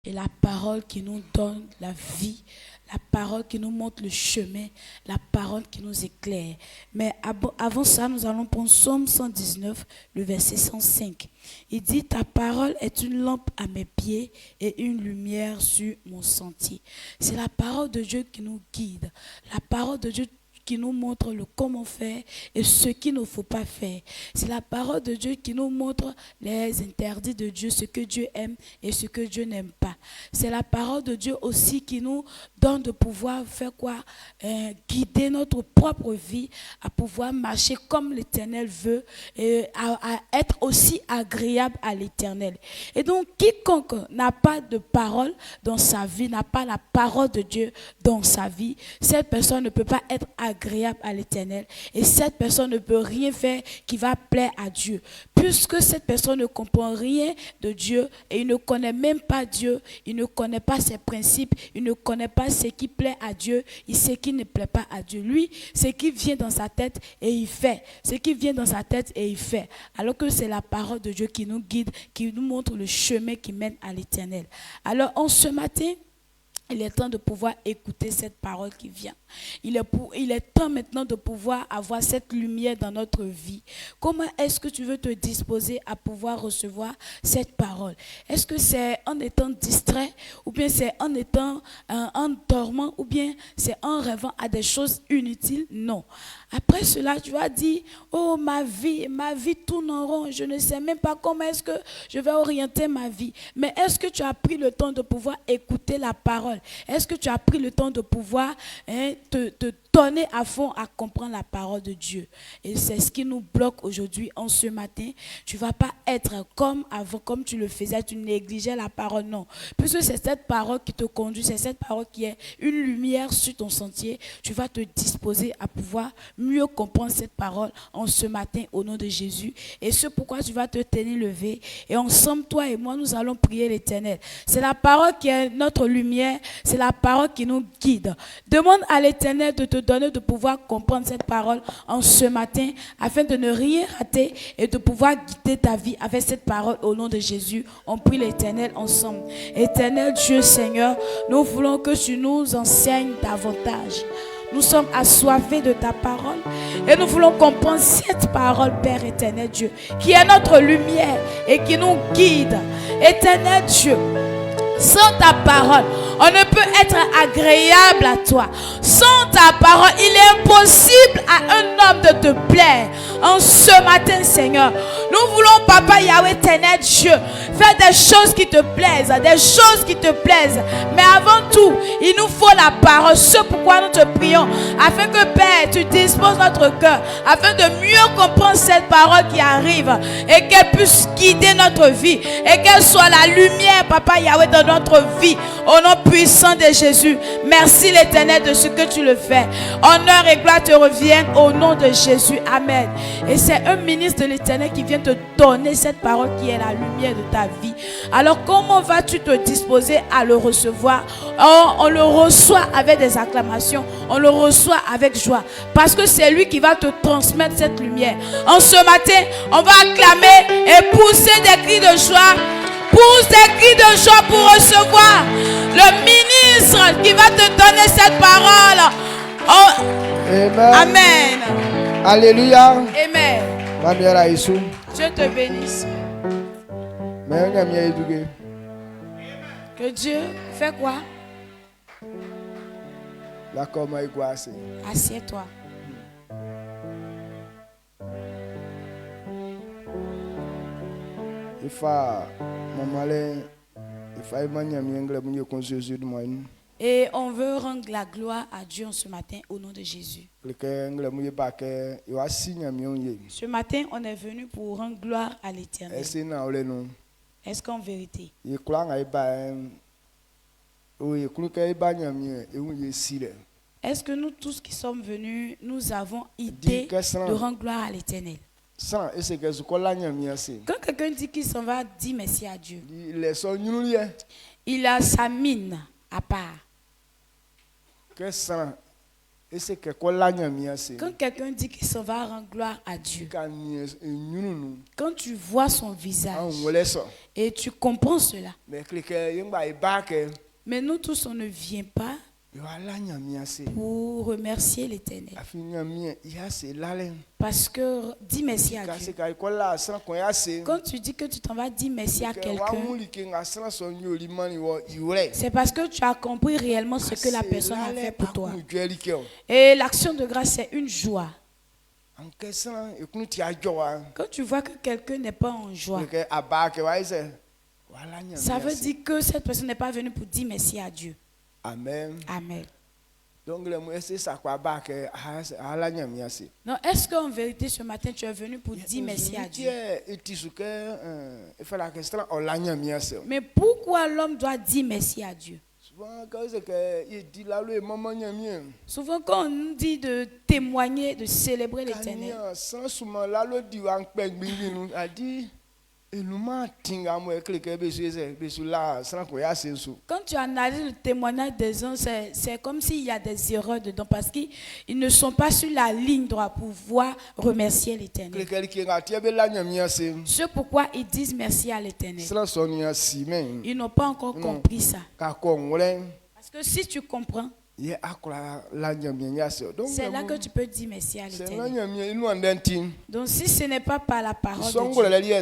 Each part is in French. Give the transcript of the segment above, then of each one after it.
Et la parole qui nous donne la vie, la parole qui nous montre le chemin, la parole qui nous éclaire. Mais avant ça, nous allons prendre Psaume 119, le verset 105. Il dit, ta parole est une lampe à mes pieds et une lumière sur mon sentier. C'est la parole de Dieu qui nous guide. La parole de Dieu qui nous montre le comment faire et ce qu'il ne faut pas faire. C'est la parole de Dieu qui nous montre les interdits de Dieu, ce que Dieu aime et ce que Dieu n'aime pas. C'est la parole de Dieu aussi qui nous donne de pouvoir faire quoi? Guider notre propre vie, à pouvoir marcher comme l'Éternel veut et à être aussi agréable à l'Éternel. Et donc, quiconque n'a pas de parole dans sa vie, n'a pas la parole de Dieu dans sa vie, cette personne ne peut pas être agréable à l'Éternel et cette personne ne peut rien faire qui va plaire à Dieu. Puisque cette personne ne comprend rien de Dieu et il ne connaît même pas Dieu, il ne connaît pas ses principes, il ne connaît pas ce qui plaît à Dieu, il sait qui ne plaît pas à Dieu. Lui, ce qui vient dans sa tête et il fait. Ce qui vient dans sa tête et il fait. Alors que c'est la parole de Dieu qui nous guide, qui nous montre le chemin qui mène à l'Éternel. Alors, ce matin, il est temps de pouvoir écouter cette parole qui vient. Il est temps maintenant de pouvoir avoir cette lumière dans notre vie. Comment est-ce que tu veux te disposer à pouvoir recevoir cette parole? Est-ce que c'est en étant distrait, ou bien c'est en étant en dormant, ou bien c'est en rêvant à des choses inutiles? Non. Après cela, tu vas dire, oh ma vie tourne en rond, je ne sais même pas comment est-ce que je vais orienter ma vie. Mais est-ce que tu as pris le temps de pouvoir écouter la parole? Est-ce que tu as pris le temps de pouvoir te donner à fond à comprendre la parole de Dieu? Et c'est ce qui nous bloque aujourd'hui, en ce matin. Tu ne vas pas être comme avant, comme tu le faisais, tu négligeais la parole, non. Puisque c'est cette parole qui te conduit, c'est cette parole qui est une lumière sur ton sentier, tu vas te disposer à pouvoir mieux comprendre cette parole en ce matin au nom de Jésus. Et c'est pourquoi tu vas te tenir levé. Et ensemble, toi et moi, nous allons prier l'Éternel. C'est la parole qui est notre lumière, c'est la parole qui nous guide. Demande à l'Éternel de te donner de pouvoir comprendre cette parole en ce matin afin de ne rien rater et de pouvoir guider ta vie avec cette parole au nom de Jésus. On prie l'Éternel ensemble. Éternel Dieu Seigneur, nous voulons que tu nous enseignes davantage. Nous sommes assoiffés de ta parole et nous voulons comprendre cette parole, Père éternel Dieu, qui est notre lumière et qui nous guide. Éternel Dieu, sans ta parole, on ne peut être agréable à toi. Sans ta parole, il est impossible à un homme de te plaire. En ce matin, Seigneur, nous voulons, Papa Yahweh, éternel Dieu, faire des choses qui te plaisent, des choses qui te plaisent. Mais avant tout, il nous faut la parole. C'est pourquoi nous te prions, afin que, Père, tu disposes notre cœur, afin de mieux comprendre cette parole qui arrive et qu'elle puisse guider notre vie et qu'elle soit la lumière, Papa Yahweh, dans notre vie. Au nom puissant de Jésus, merci l'Éternel de ce que tu le fais. Honneur et gloire te reviennent au nom de Jésus. Amen. Et c'est un ministre de l'Éternel qui vient te donner cette parole qui est la lumière de ta vie. Alors comment vas-tu te disposer à le recevoir? On le reçoit avec des acclamations, on le reçoit avec joie, parce que c'est lui qui va te transmettre cette lumière. En ce matin, on va acclamer et pousser des cris de joie. Pousse des cris de joie pour recevoir le ministre qui va te donner cette parole. Oh. Amen. Amen. Alléluia. Amen. Dieu te bénisse. Que Dieu fait quoi? Assieds-toi. Et on veut rendre la gloire à Dieu en ce matin au nom de Jésus. Ce matin, on est venu pour rendre gloire à l'Éternel. Est-ce qu'en vérité, est-ce que nous tous qui sommes venus, nous avons idée de rendre gloire à l'Éternel? Quand quelqu'un dit qu'il s'en va, dit merci à Dieu. Il a sa mine à part. Et c'est que quoi la nyamia c'est. Quand quelqu'un dit qu'il s'en va rendre gloire à Dieu, Quand nous quand tu vois son visage on laisse ça. et tu comprends cela, Mais cliquer yung ba ibake. mais nous tous, on ne vient pas Yo la nyamia c'est. pour remercier l'Éternel. Afi nyamia ya c'est la len. Parce que dis merci à Quand c'est Dieu. quoi la san ko ya c'est. Quand tu dis que tu t'en vas dire merci à quelqu'un, quelqu'un, c'est parce que tu as compris réellement ce que la personne a fait pour toi. toi. Et l'action de grâce, c'est une joie. Quand tu vois que quelqu'un n'est pas en joie, ça veut dire que cette personne n'est pas venue pour dire merci à Dieu. Amen. Amen. Donc, c'est ça quoi, Non, est-ce qu'en vérité, ce matin, tu es venu pour dire merci à Dieu? Mais pourquoi l'homme doit dire merci à Dieu? Souvent, quand on nous dit de témoigner, de célébrer l'Éternel, quand tu analyses le témoignage des uns, c'est comme s'il y a des erreurs dedans parce qu'ils ne sont pas sur la ligne droite pour pouvoir remercier l'Éternel. C'est pourquoi ils disent merci à l'Éternel. Ils n'ont pas encore compris ça. Parce que si tu comprends, c'est là que tu peux dire merci à l'Éternel. Donc si ce n'est pas par la parole de Dieu,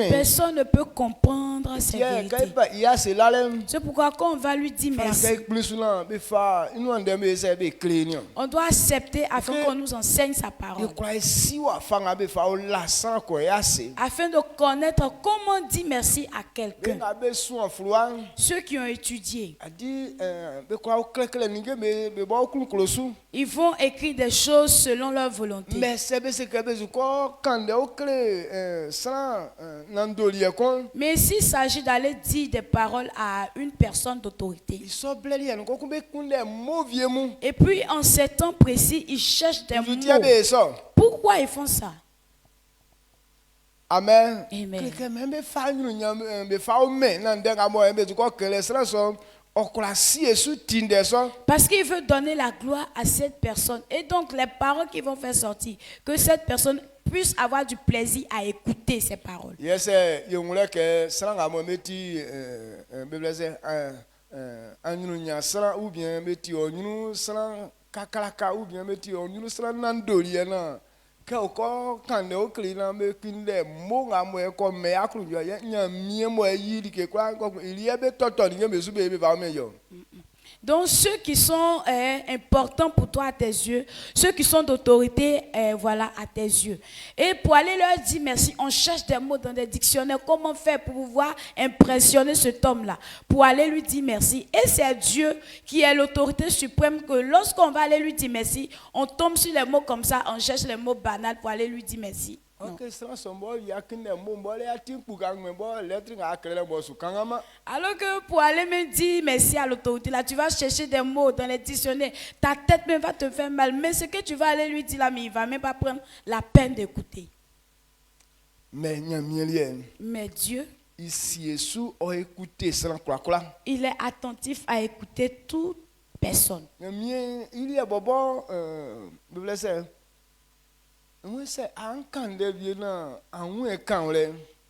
personne ne peut comprendre ces vérités. C'est pourquoi quand on va lui dire merci, on doit accepter afin qu'on nous enseigne sa parole. Afin de connaître comment dire merci à quelqu'un. Ceux qui ont étudié, ils vont écrire des choses selon leur volonté. Mais s'il s'agit d'aller dire des paroles à une personne d'autorité, et puis en ces temps précis, ils cherchent des mots. Pourquoi ils font ça? Amen. Amen. Parce qu'il veut donner la gloire à cette personne. Et donc les paroles qu'ils vont faire sortir, que cette personne puisse avoir du plaisir à écouter ces paroles. Donc ceux qui sont importants pour toi à tes yeux, ceux qui sont d'autorité, voilà, à tes yeux. Et pour aller leur dire merci, on cherche des mots dans des dictionnaires. Comment faire pour pouvoir impressionner cet homme-là? Pour aller lui dire merci. Et c'est Dieu qui est l'autorité suprême que lorsqu'on va aller lui dire merci, on tombe sur les mots comme ça, on cherche les mots banals pour aller lui dire merci. Non. Alors que pour aller me dire merci à l'autorité, là tu vas chercher des mots dans les dictionnaires, ta tête même va te faire mal, mais ce que tu vas aller lui dire là, mais il va même pas prendre la peine d'écouter. Mais Dieu, il est attentif à écouter toute personne.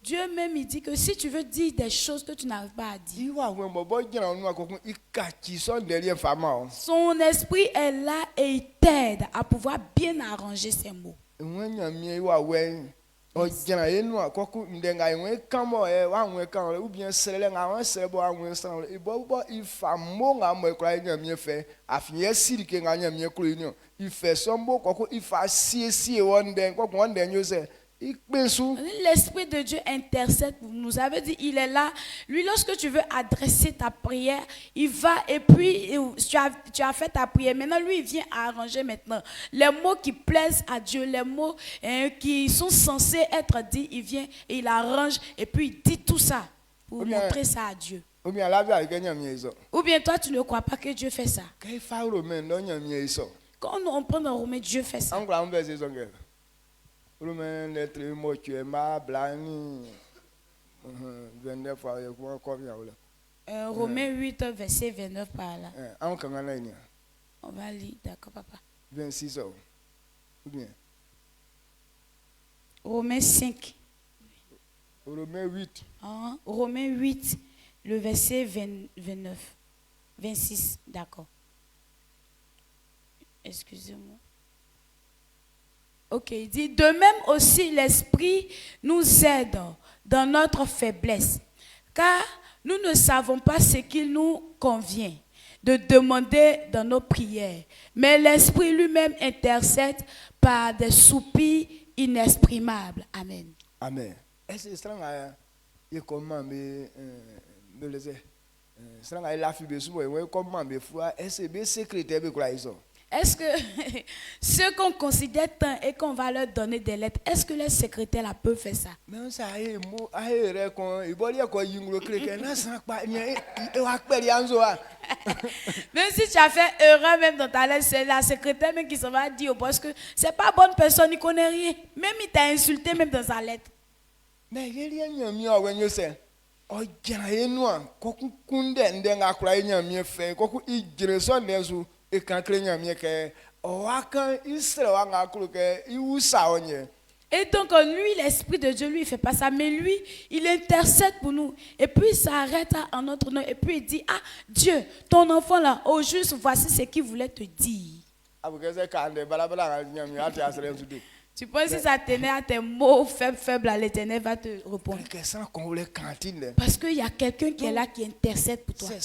Dieu même il dit que si tu veux dire des choses que tu n'arrives pas à dire, son esprit est là et il t'aide à pouvoir bien arranger ses mots. L'Esprit de Dieu intercède pour nous. Ça veut dire il est là. Lui, lorsque tu veux adresser ta prière, il va et puis tu as fait ta prière. Maintenant, lui, il vient arranger maintenant les mots qui plaisent à Dieu, les mots qui sont censés être dits. Il vient et il arrange et puis il dit tout ça pour montrer ça à Dieu. Ou bien toi, tu ne crois pas que Dieu fait ça. Quand on prend dans Romains, Dieu fait ça. Romains 8, verset 29 par là. On va lire, d'accord, papa. 26 ans. Ou bien Romains 5. Romains 8. Hein? Romains 8, le verset 29. 26, d'accord. Excusez-moi. Ok, il dit, de même aussi l'Esprit nous aide dans notre faiblesse, car nous ne savons pas ce qu'il nous convient de demander dans nos prières, mais l'Esprit lui-même intercède par des soupirs inexprimables. Amen. Amen. Est-ce que ça est comment me le dire? Ça est la fibre sous moi comment me foi est-ce que secrétaire be quoi ils ont? Est-ce que ceux qu'on considère tant et qu'on va leur donner des lettres, est-ce que les secrétaires là peuvent faire ça? Mais ça est mo ahere kon iboli ko yinglo kreke na san pa ni e wa peri anzo a. Même si tu as fait erreur même dans ta lettre, c'est la secrétaire même qui s'en va dire au boss que c'est pas bonne personne, il connaît rien. Même il t'a insulté même dans sa lettre. Mais il y a nyami o wenyo se o jana enu an ko kunde ndenga kura nyami fe ko ku ijire so nezu e kan kre nyami ke o akan isre wa ngakuru ke iwusa onye. Et donc lui, l'Esprit de Dieu, lui, il fait pas ça. Mais lui, il intercède pour nous. Et puis il s'arrête en notre nom. Et puis il dit, ah Dieu, ton enfant là, au juste, voici ce qu'il voulait te dire. Tu penses que si ça tenait à tes mots faibles, à l'Éternel va te répondre. Parce qu'il y a quelqu'un qui est là qui intercède pour toi. Donc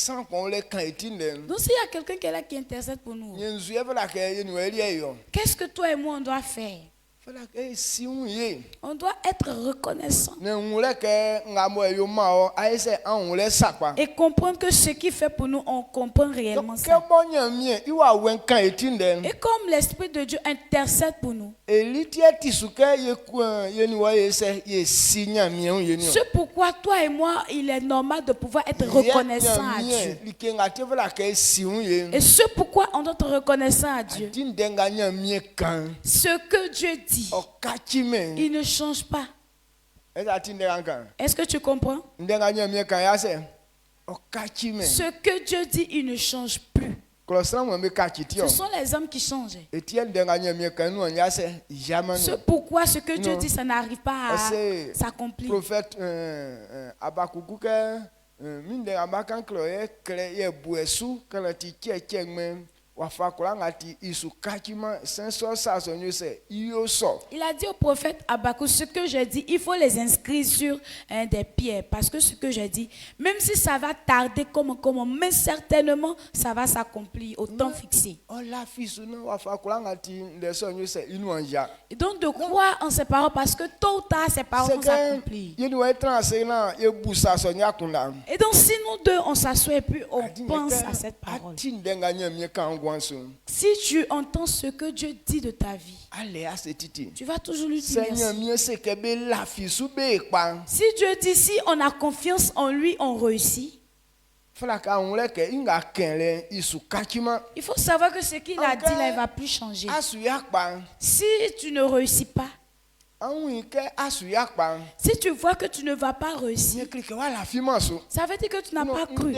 s'il y a quelqu'un qui est là qui intercède pour nous, qu'est-ce que toi et moi on doit faire? On doit être reconnaissant et comprendre que ce qu'il fait pour nous, on comprend réellement ça. Et comme l'Esprit de Dieu intercède pour nous, c'est pourquoi toi et moi, il est normal de pouvoir être reconnaissant à Dieu. Et c'est pourquoi on doit être reconnaissant à Dieu. Ce que Dieu dit, il ne change pas. Est-ce que tu comprends? Ce que Dieu dit, il ne change plus. Ce sont les hommes qui changent. C'est pourquoi ce que Dieu dit, ça n'arrive pas à s'accomplir. Prophète il a dit au prophète Habakkuk, ce que j'ai dit, il faut les inscrire sur des pierres. Parce que ce que j'ai dit, même si ça va tarder comment, mais certainement ça va s'accomplir au temps fixé. Et donc de croire en ces paroles, parce que tôt ou tard ces paroles vont s'accomplir. Et donc si nous deux on s'assoit et puis on pense à cette parole. Si tu entends ce que Dieu dit de ta vie, tu vas toujours lui dire merci. Si Dieu dit, si on a confiance en lui, on réussit. Il faut savoir que ce qu'il a dit là, il ne va plus changer. Si tu ne réussis pas, si tu vois que tu ne vas pas réussir, ça veut dire que tu n'as pas cru.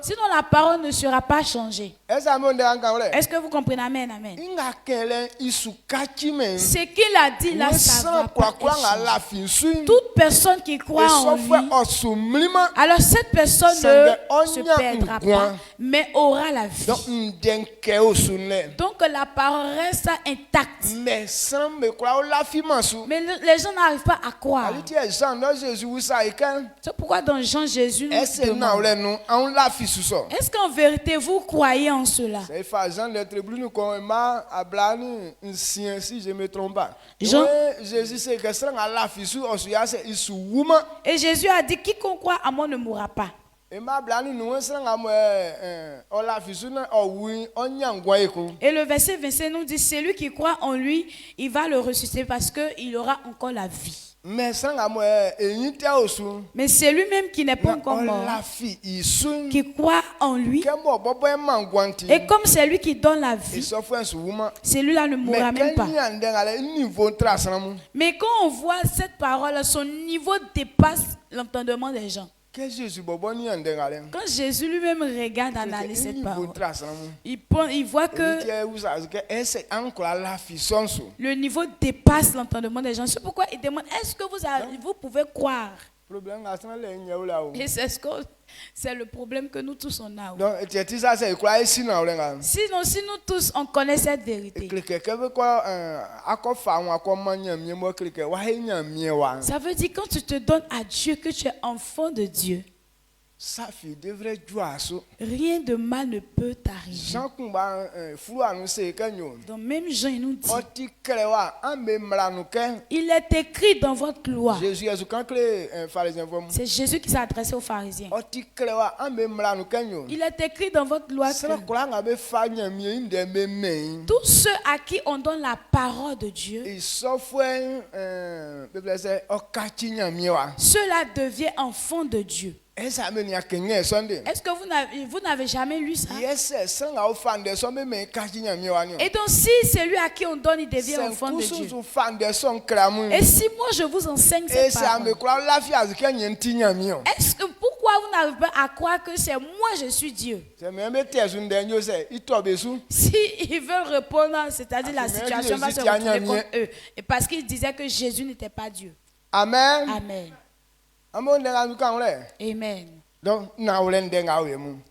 Sinon la parole ne sera pas changée. Est-ce que vous comprenez? Amen, amen. Ce qu'il a dit là, ça va pas être. Toute personne qui croit en lui, alors cette personne ne se perdra pas, mais aura la vie. Donc la parole reste intacte. Mais les gens n'arrivent pas à croire. C'est pourquoi dans Jean, Jésus nous demande, est-ce qu'en vérité vous croyez en cela? Jean, et Jésus a dit, quiconque croit à moi ne mourra pas. Et le verset 25 nous dit, celui qui croit en lui, il va le ressusciter parce qu'il aura encore la vie. Mais c'est lui-même qui n'est pas encore mort, qui croit en lui. Et comme c'est lui qui donne la vie, celui-là ne mourra même pas. Mais quand on voit cette parole, son niveau dépasse l'entendement des gens. que Jésus boboni andengale. Quand Jésus lui-même regarde, analyse cette parole, il voit que le niveau dépasse l'entendement des gens. C'est pourquoi il demande, est-ce que vous pouvez croire? Et c'est le problème que nous tous on a. Sinon, si nous tous on connaît cette vérité, ça veut dire quand tu te donnes à Dieu que tu es enfant de Dieu, rien de mal ne peut t'arriver. Donc même Jean il nous dit, il est écrit dans votre loi. C'est Jésus qui s'est adressé aux pharisiens. Il est écrit dans votre loi que tous ceux à qui on donne la parole de Dieu, ceux-là deviennent enfants de Dieu. Est-ce que vous n'avez jamais lu ça? Et donc si c'est lui à qui on donne, il devient enfant de Dieu. Et si moi je vous enseigne cette parole, est-ce que pourquoi vous n'arrivez pas à croire que c'est moi je suis Dieu? Si ils veulent répondre, c'est-à-dire la situation va se retrouver contre eux. Et parce qu'ils disaient que Jésus n'était pas Dieu. Amen. Amen. Amen.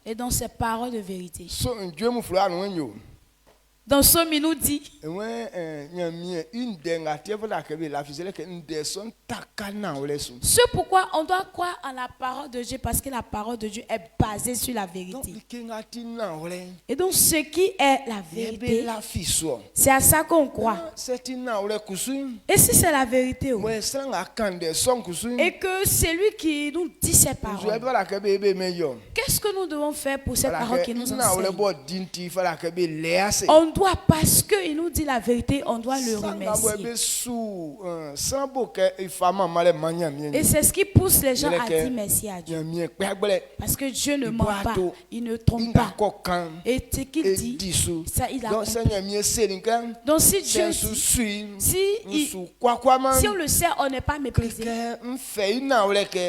Et dans ces paroles de vérité, dans Somme, il nous dit, c'est pourquoi on doit croire en la parole de Dieu, parce que la parole de Dieu est basée sur la vérité. Et donc ce qui est la vérité, c'est à ça qu'on croit. Et si c'est la vérité, et que c'est lui qui nous dit ces paroles, qu'est-ce que nous devons faire pour ces paroles qui nous enseignent? On doit, parce qu'il nous dit la vérité, on doit le remercier. Et c'est ce qui pousse les gens à dire merci à Dieu. Parce que Dieu ne ment pas, il ne trompe pas. Et ce qu'il dit, ça il a compris. Donc si Dieu dit, si on le sait, on n'est pas méprisé.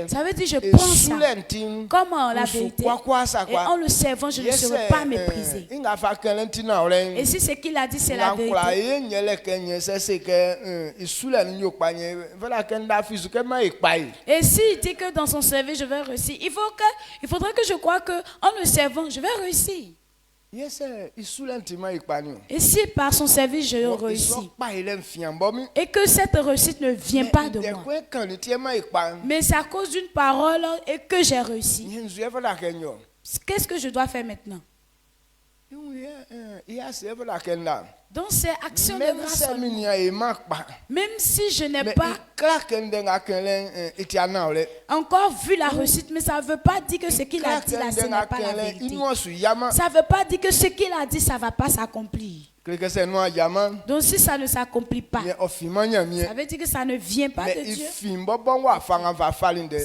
Ça veut dire je pense ça comme la vérité. Et en le servant, je ne serai pas méprisé. Et si ce qu'il a dit, c'est la vérité. Et s'il dit que dans son service, je vais réussir, il faudrait que je croie qu'en le servant, je vais réussir. Et si par son service, je réussis, et que cette réussite ne vient pas de moi, mais c'est à cause d'une parole et que j'ai réussi, qu'est-ce que je dois faire maintenant? Donc c'est action de grâce. Même si je n'ai pas encore vu la réussite, mais ça ne veut pas dire que ce qu'il a dit là, ce n'est pas la vérité. Ça ne veut pas dire que ce qu'il a dit, ça ne va pas s'accomplir. Donc si ça ne s'accomplit pas, ça veut dire que ça ne vient pas de Dieu.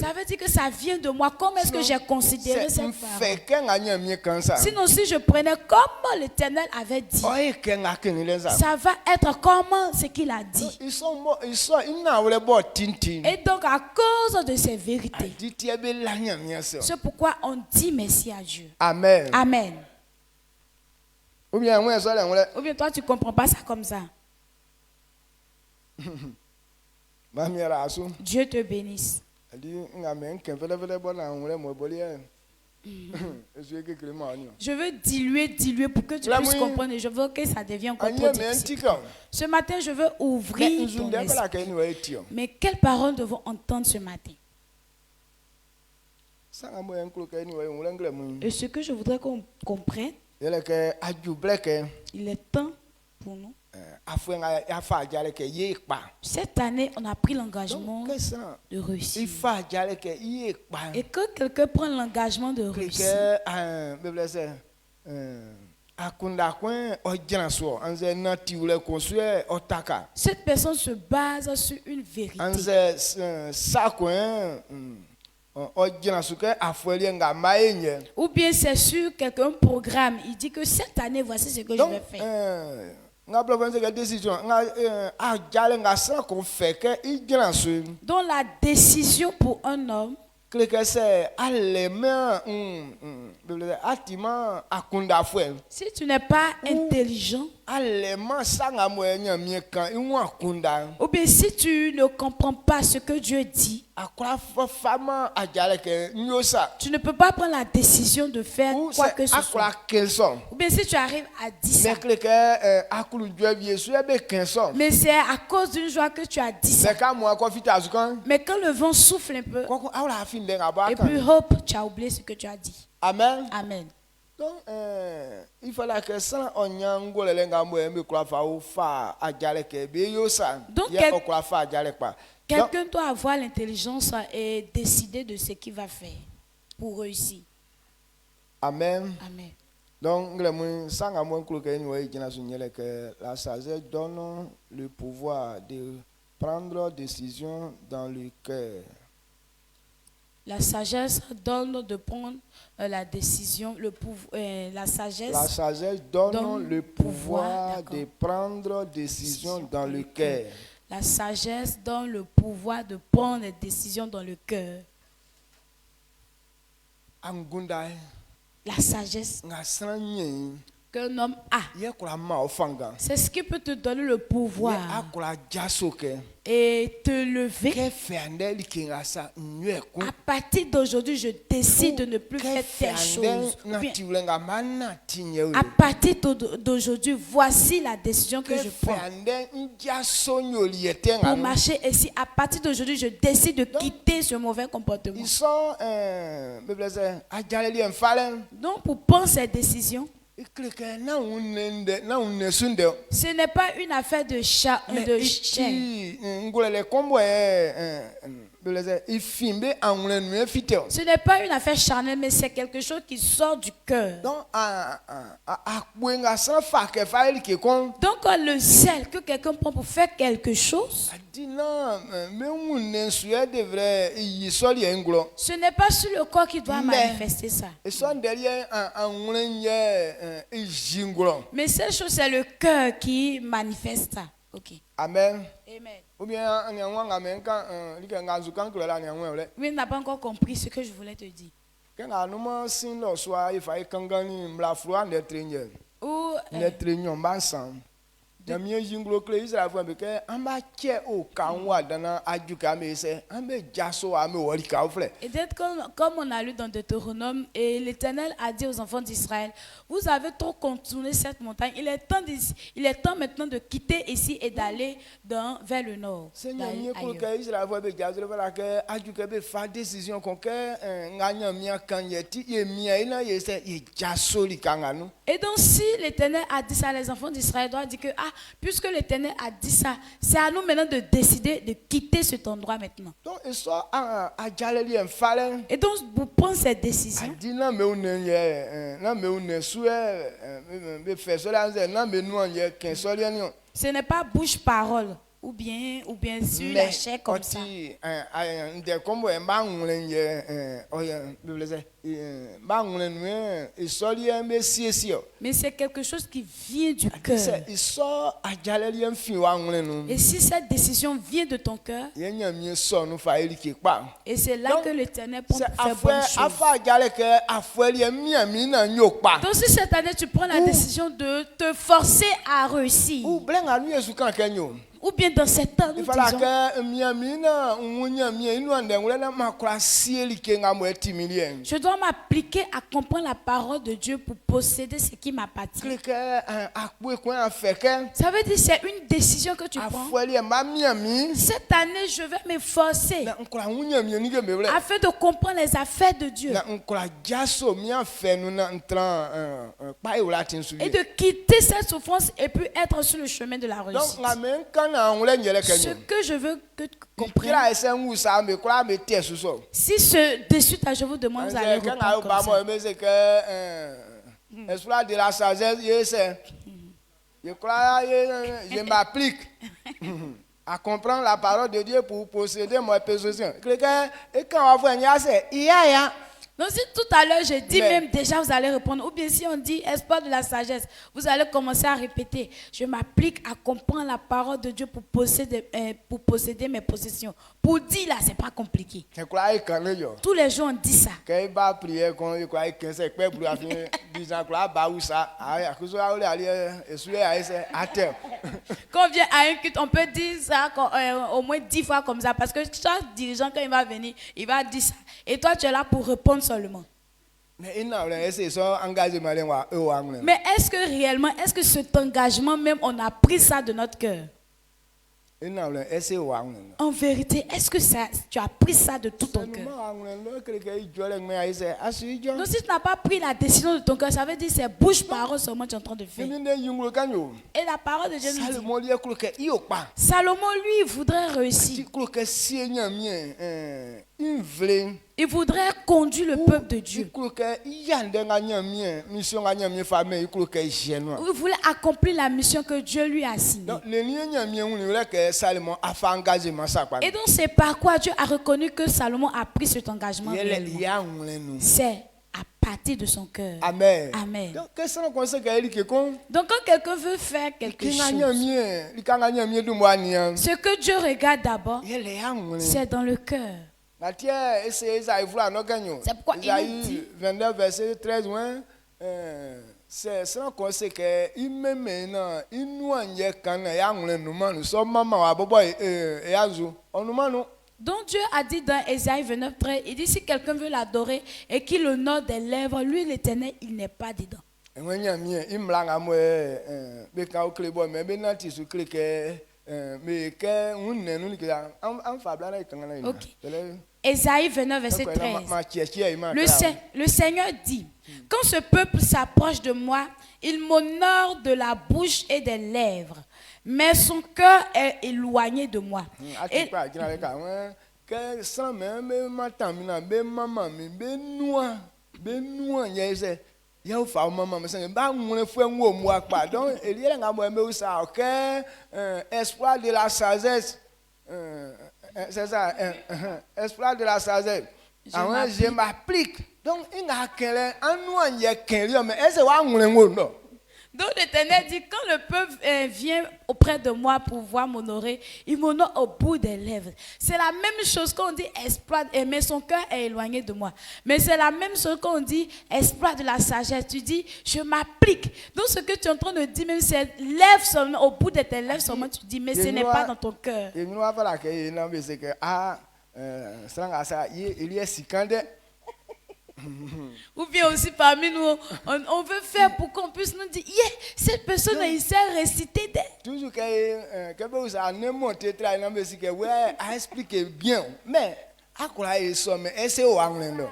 Ça veut dire que ça vient de moi. Comment est-ce que j'ai considéré cette parole? Sinon si je prenais comme l'Éternel avait dit, ça va être comment ce qu'il a dit. Et donc à cause de ces vérités, c'est pourquoi on dit merci à Dieu. Amen. Amen. Ou bien toi tu ne comprends pas ça comme ça. Dieu te bénisse. Je veux diluer pour que tu puisses comprendre. Et je veux que ça devienne encore plus difficile. Ce matin, je veux ouvrir ton esprit. Mais quelles paroles devons entendre ce matin? Et ce que je voudrais qu'on comprenne, il est temps pour nous. Cette année, on a pris l'engagement de réussir. Et que quelqu'un prenne l'engagement de réussir. Cette personne se base sur une vérité. Ou bien c'est sur quelqu'un programme. Il dit que cette année, voici ce que je vais faire. Donc la décision pour un homme, que c'est allemand atima akunda fwe Si tu n'es pas intelligent, allemand sanga moyen mi kan iwu akunda ou bien si tu ne comprends pas ce que Dieu dit, akura fama ajale ke nyosa tu ne peux pas prendre la décision de faire ou quoi que ce soit. akura kelson Ou bien si tu arrives à dire ça, mais que akulu jwe yesu ebe kenson mais c'est à cause d'une joie que tu as dit ça. mais ka mo ko fita azukan Mais quand le vent souffle un peu, ko awla afin de ngaba et puis hop, tu as oublié ce que tu as dit. amen. Amen. Donc, il fallait que ça, on y a un gros l'élément, mais quoi faire ou faire à dialoguer, bien yo ça. Donc, il y a quoi faire à dialoguer pas. Quelqu'un doit avoir l'intelligence et décider de ce qu'il va faire pour réussir. Amen. Amen. Donc, le moins sans à moins que nous ayons que la sagesse donne le pouvoir de prendre décision dans le cœur. La sagesse donne de prendre la décision, la sagesse. La sagesse donne le pouvoir d'accord. de prendre décision dans le cœur. La sagesse donne le pouvoir de prendre des décisions dans le cœur. Angunda. La sagesse qu'un homme a, c'est ce qui peut te donner le pouvoir et te lever. À partir d'aujourd'hui, je décide de ne plus faire telle chose. À partir d'aujourd'hui, voici la décision que je prends. Pour marcher ici, à partir d'aujourd'hui, je décide de quitter ce mauvais comportement. Donc, pour prendre cette décision, ce n'est pas une affaire de chair. Ce n'est pas une affaire charnelle, mais c'est quelque chose qui sort du cœur. Donc, le zèle que quelqu'un prend pour faire quelque chose, ce n'est pas sur le corps qui doit manifester ça. Mais cette chose, c'est le cœur qui manifeste ça. Ok. Amen. Amen. Ou bien, Oui, il n'a pas encore compris ce que je voulais te dire. Ou, et d'être comme on a lu dans Deutéronome, et l'Éternel a dit aux enfants d'Israël, vous avez trop contourné cette montagne, il est temps maintenant de quitter ici et d'aller vers le nord. Et donc si l'Éternel a dit ça, les enfants d'Israël doivent dire que puisque l'Éternel a dit ça, c'est à nous maintenant de décider de quitter cet endroit maintenant. Et donc pour prendre cette décision, ce n'est pas bouche-parole ou bien sur la chair comme ça. Mais c'est quelque chose qui vient du cœur. Et si cette décision vient de ton cœur, et c'est là que l'Éternel prend pour faire bonne chose. Donc si cette année tu prends la décision de te forcer à réussir, ou bien dans cette temps, nous disons, je dois m'appliquer à comprendre la parole de Dieu pour posséder ce qui m'appartient. Ça veut dire que c'est une décision que tu prends. Cette année, je vais m'efforcer afin de comprendre les affaires de Dieu et de quitter cette souffrance et puis être sur le chemin de la réussite. Ce que je veux que tu comprennes, si dessus ta je vous demande, vous allez répondre comme ça. De la sagesse, je m'applique à comprendre la parole de Dieu pour posséder mon possession. Et quand on va voir, il y a Donc si tout à l'heure je dis Mais- même déjà vous allez répondre, ou bien si on dit espoir de la sagesse, vous allez commencer à répéter. Je m'applique à comprendre la parole de Dieu pour posséder mes possessions. Pour dire là, c'est pas compliqué. C'est quoi il connaît yo? Tous les jours on dit ça. Quand il va prier quand il croit que c'est quoi pour afin 10 ans quoi ba ou ça à cause aller aller et souiller à c'est à terre. Quand on vient à un culte, on peut dire ça au moins 10 fois comme ça. Parce que chaque dirigeant, quand il va venir, il va dire ça. Et toi, tu es là pour répondre seulement. Mais il n'a rien c'est son engagement là wa Mais est-ce que réellement, est-ce que cet engagement même, on a pris ça de notre cœur? il n'a rien c'est wa En vérité, est-ce que ça, tu as pris ça de tout ton cœur? Donc si tu n'as pas pris la décision de ton cœur, ça veut dire que c'est bouche parole seulement que tu es en train de faire. Et la parole de Dieu nous dit, Salomon, lui, il voudrait réussir. Il voudrait conduire le peuple de Dieu. Il voulait accomplir la mission que Dieu lui a assignée. Et donc c'est par quoi Dieu a reconnu que Salomon a pris cet engagement réellement. C'est à partir de son cœur. Amen. Amen. Donc, Donc quand quelqu'un veut faire quelque chose, ce que Dieu regarde d'abord, c'est dans le cœur. C'est pourquoi il nous dit, 29 verset 13 c'est sans conséquence il me maintenant il nous en y quand ya nous sommes maman wa bobo et azu on nous donc Dieu a dit dans Ésaïe 29, 13, il dit si quelqu'un veut l'adorer et qu'il honore des lèvres, lui l'Éternel, il n'est pas dedans. Ok. Ésaïe 29, verset 13. Le Seigneur dit, quand ce peuple s'approche de moi, il m'honore de la bouche et des lèvres, mais son cœur est éloigné de moi. Et, espoir de la sagesse. C'est ça, espoir de la sagesse. Je m'applique. Donc, il y a quelqu'un, mais est-ce que donc l'Éternel dit, quand le peuple vient auprès de moi pour pouvoir m'honorer, il m'honore au bout des lèvres. C'est la même chose quand on dit espoir, mais son cœur est éloigné de moi. Mais c'est la même chose quand on dit espoir de la sagesse. Tu dis, je m'applique. Donc ce que tu es en train de dire, même c'est lèvres seulement, au bout de tes lèvres seulement, tu dis, mais ce n'est pas dans ton cœur. Ou bien aussi parmi nous, on veut faire pour qu'on puisse nous dire, yeah, cette personne il sait réciter des. Toujours que vous avez monté à expliquer bien, mais à quoi ils sont, mais est-ce donc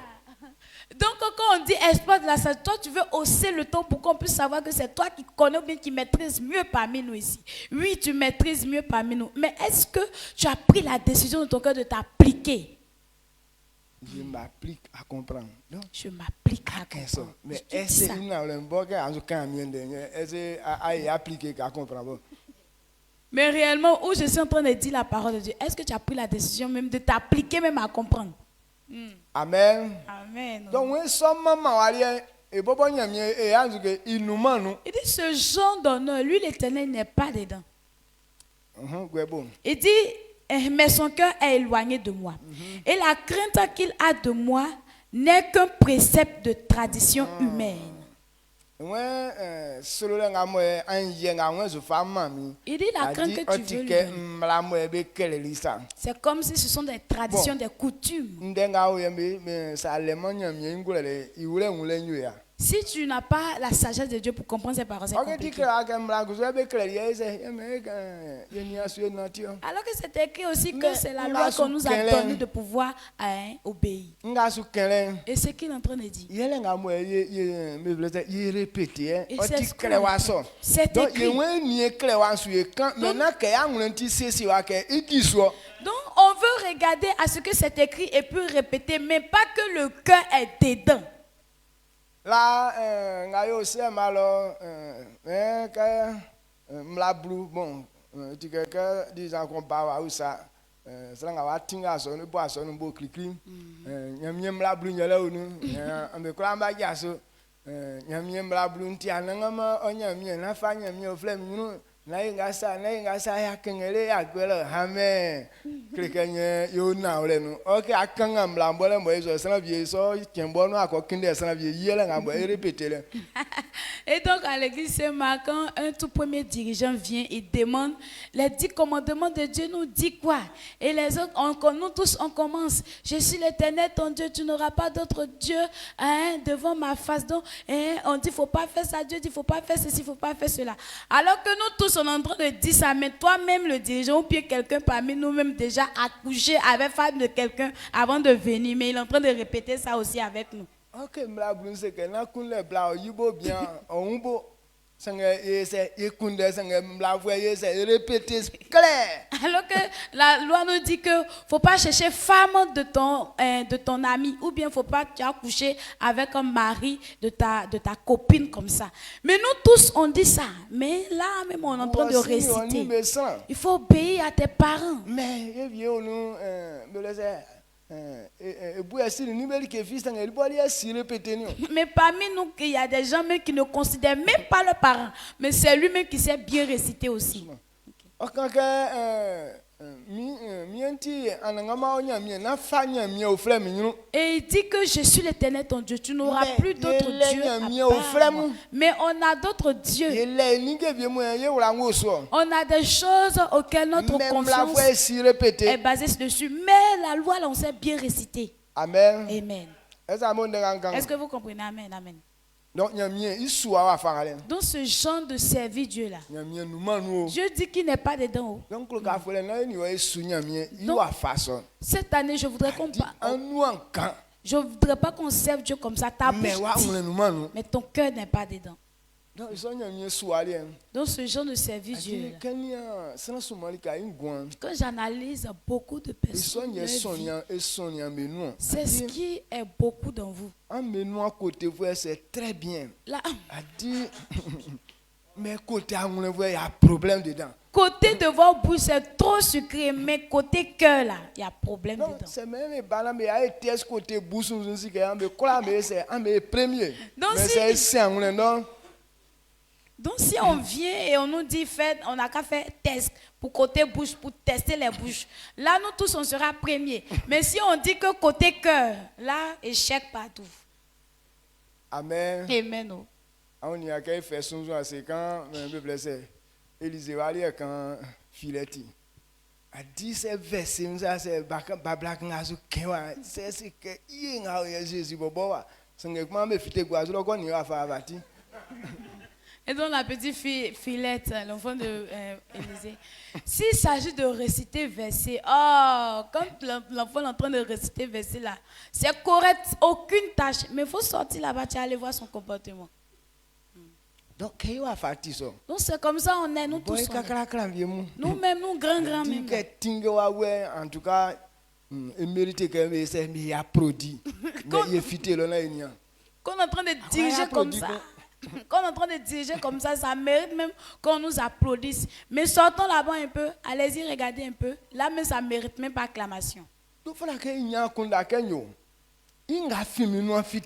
quand on dit espoir de la sagesse, toi tu veux hausser le ton pour qu'on puisse savoir que c'est toi qui connais ou bien qui maîtrise mieux parmi nous ici. Oui, tu maîtrises mieux parmi nous, mais est-ce que tu as pris la décision de ton cœur de t'appliquer? Je m'applique à comprendre. Non? Je m'applique à comprendre. Mais est-ce que nous avons appliqué à comprendre? Mais réellement, où je suis en train de dire la parole de Dieu, est-ce que tu as pris la décision même de t'appliquer même à comprendre? Amen. Amen. Donc, oui, sommes maman, et Bobo il nous manque. Il dit ce genre d'honneur, lui l'Éternel n'est pas dedans. Il dit, mais son cœur est éloigné de moi. Et la crainte qu'il a de moi n'est qu'un précepte de tradition humaine. Il dit la crainte que tu veux lui donner. C'est comme si ce sont des traditions, des coutumes. Si tu n'as pas la sagesse de Dieu pour comprendre ces paroles, c'est compliqué. Alors que c'est écrit aussi que c'est la loi qu'on nous a donnée de pouvoir obéir. Et ce qu'il est en train de dire. C'est écrit. Donc on veut regarder à ce que c'est écrit et puis répéter, mais pas que le cœur est dedans. Là, alors, bon, tu quelqu'un disant qu'on parle à ça, sanga wa tinga so no bo aso no bo kliklim nyamie mla blu nyala onu ambe kula mba jaso nyamie mla blu nti anangama onyamie na fa nyamie oflem nyunu na inga sa ya kengele ya gwela hame klikenye yo na ole no okay akanga mla mbole mbo iso sana vie so kembo no akokinde sana vie yele ngabo e répéter. Et donc à l'église Saint-Marc, quand un tout premier dirigeant vient, il demande les 10 commandements de Dieu, nous dit quoi? Et les autres, nous tous, on commence. Je suis l'Éternel, ton Dieu, tu n'auras pas d'autre Dieu devant ma face. Donc, on dit, il ne faut pas faire ça, Dieu dit, il ne faut pas faire ceci, il ne faut pas faire cela. Alors que nous tous, on est en train de dire ça, mais toi-même, le dirigeant, ou bien quelqu'un parmi nous-mêmes déjà accouché avec femme de quelqu'un avant de venir, mais il est en train de répéter ça aussi avec nous. Ok, mla blun se ke na kun le bla yibo bien onbo sanga ese ikunde sanga mla voye se répéter clair. Alors que la loi nous dit que faut pas chercher femme de ton ami, ou bien faut pas tu as couché avec un mari de ta copine comme ça. Mais nous tous on dit ça, mais là même on est en train de réciter. Il faut obéir à tes parents. Mais vieux nous me laisse mais parmi nous, il y a des gens même qui ne considèrent même pas leurs parents. Mais c'est lui-même qui sait bien réciter aussi. Et il dit que je suis l'Éternel ton Dieu. Tu n'auras plus d'autres dieux à part moi. Mais on a d'autres dieux. On a des choses auxquelles notre confiance est basée dessus. Mais la loi, là, on sait bien réciter. Amen. Amen. Est-ce que vous comprenez? Amen. Amen. Donc, dans ce genre de servir Dieu là, Dieu dit qu'il n'est pas dedans. Donc, cette année, je voudrais qu'on parle. Je ne voudrais pas qu'on serve Dieu comme ça. Ta bouche dit, mais ton cœur n'est pas dedans. Dans ce genre de service Dieu là, quand j'analyse beaucoup de personnes, c'est ce qui est beaucoup dans vous. C'est très bien. Là, mais côté il y a problème dedans. Côté de vos bouches, c'est trop sucré, mais côté cœur, là, il y a problème dedans. C'est même il y a un test côté bouche, c'est un premier. Donc si on vient et on nous dit, on n'a qu'à faire test pour côté bouche, pour tester les bouches. Là, nous tous, on sera premier. Mais si on dit que côté cœur, là, échec partout. Amen. Amen. On y a qu'à faire son jour, c'est quand, Élisée va aller quand Filetti. A dit ces versets, c'est Bablac Nazu Kewa, c'est ce que il y a Jésus Boboa. C'est que moi, je fais quoi, je le à faire. Et donc la petite fille, Filette, l'enfant de Élisée, s'il s'agit de réciter verset, quand l'enfant est en train de réciter verset là, c'est correct, aucune tâche, mais il faut sortir là-bas, tu vas aller voir son comportement. Donc c'est comme ça on est, nous tous. Nous-mêmes, nous grands-grands-mêmes. En tout cas, il mérite quand même, c'est il a produit. Quand on est en train de diriger comme ça. Quand on est en train de diriger comme ça, ça mérite même qu'on nous applaudisse. Mais sortons là-bas un peu, allez-y, regardez un peu. Là, mais ça ne mérite même pas acclamation. Donc, il faut qu'il y ait un condamné. Il y a un film qui a fait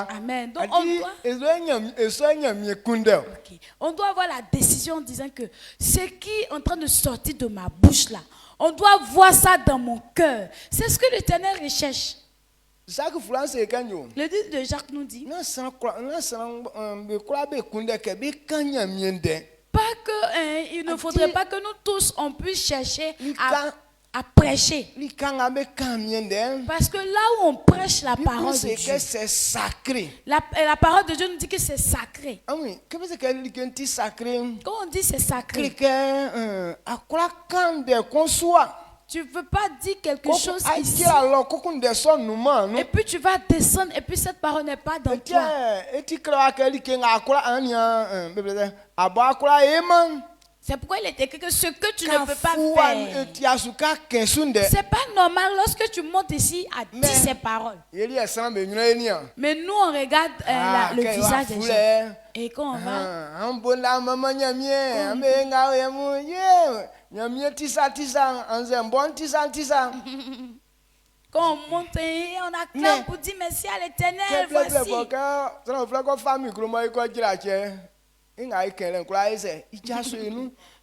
Amen. Donc, on doit avoir la décision en disant que ce qui est en train de sortir de ma bouche là, on doit voir ça dans mon cœur. C'est ce que l'Éternel recherche. Le livre de Jacques nous dit pas que il ne faudrait pas que nous tous on puisse chercher à prêcher. Parce que là où on prêche la parole de Dieu, c'est sacré. La parole de Dieu nous dit que c'est sacré. Ah oui, qu'est-ce que c'est sacré? Quand on dit c'est sacré, tu ne veux pas dire quelque chose ici. Et puis tu vas descendre et puis cette parole n'est pas dans toi. C'est pourquoi il est écrit que ce que tu ne peux pas faire, c'est c'est pas normal lorsque tu montes ici à dire ces paroles. Mais nous, on regarde le visage des gens. Et quand on va, quand on monte, on acclame pour dire merci à l'Éternel.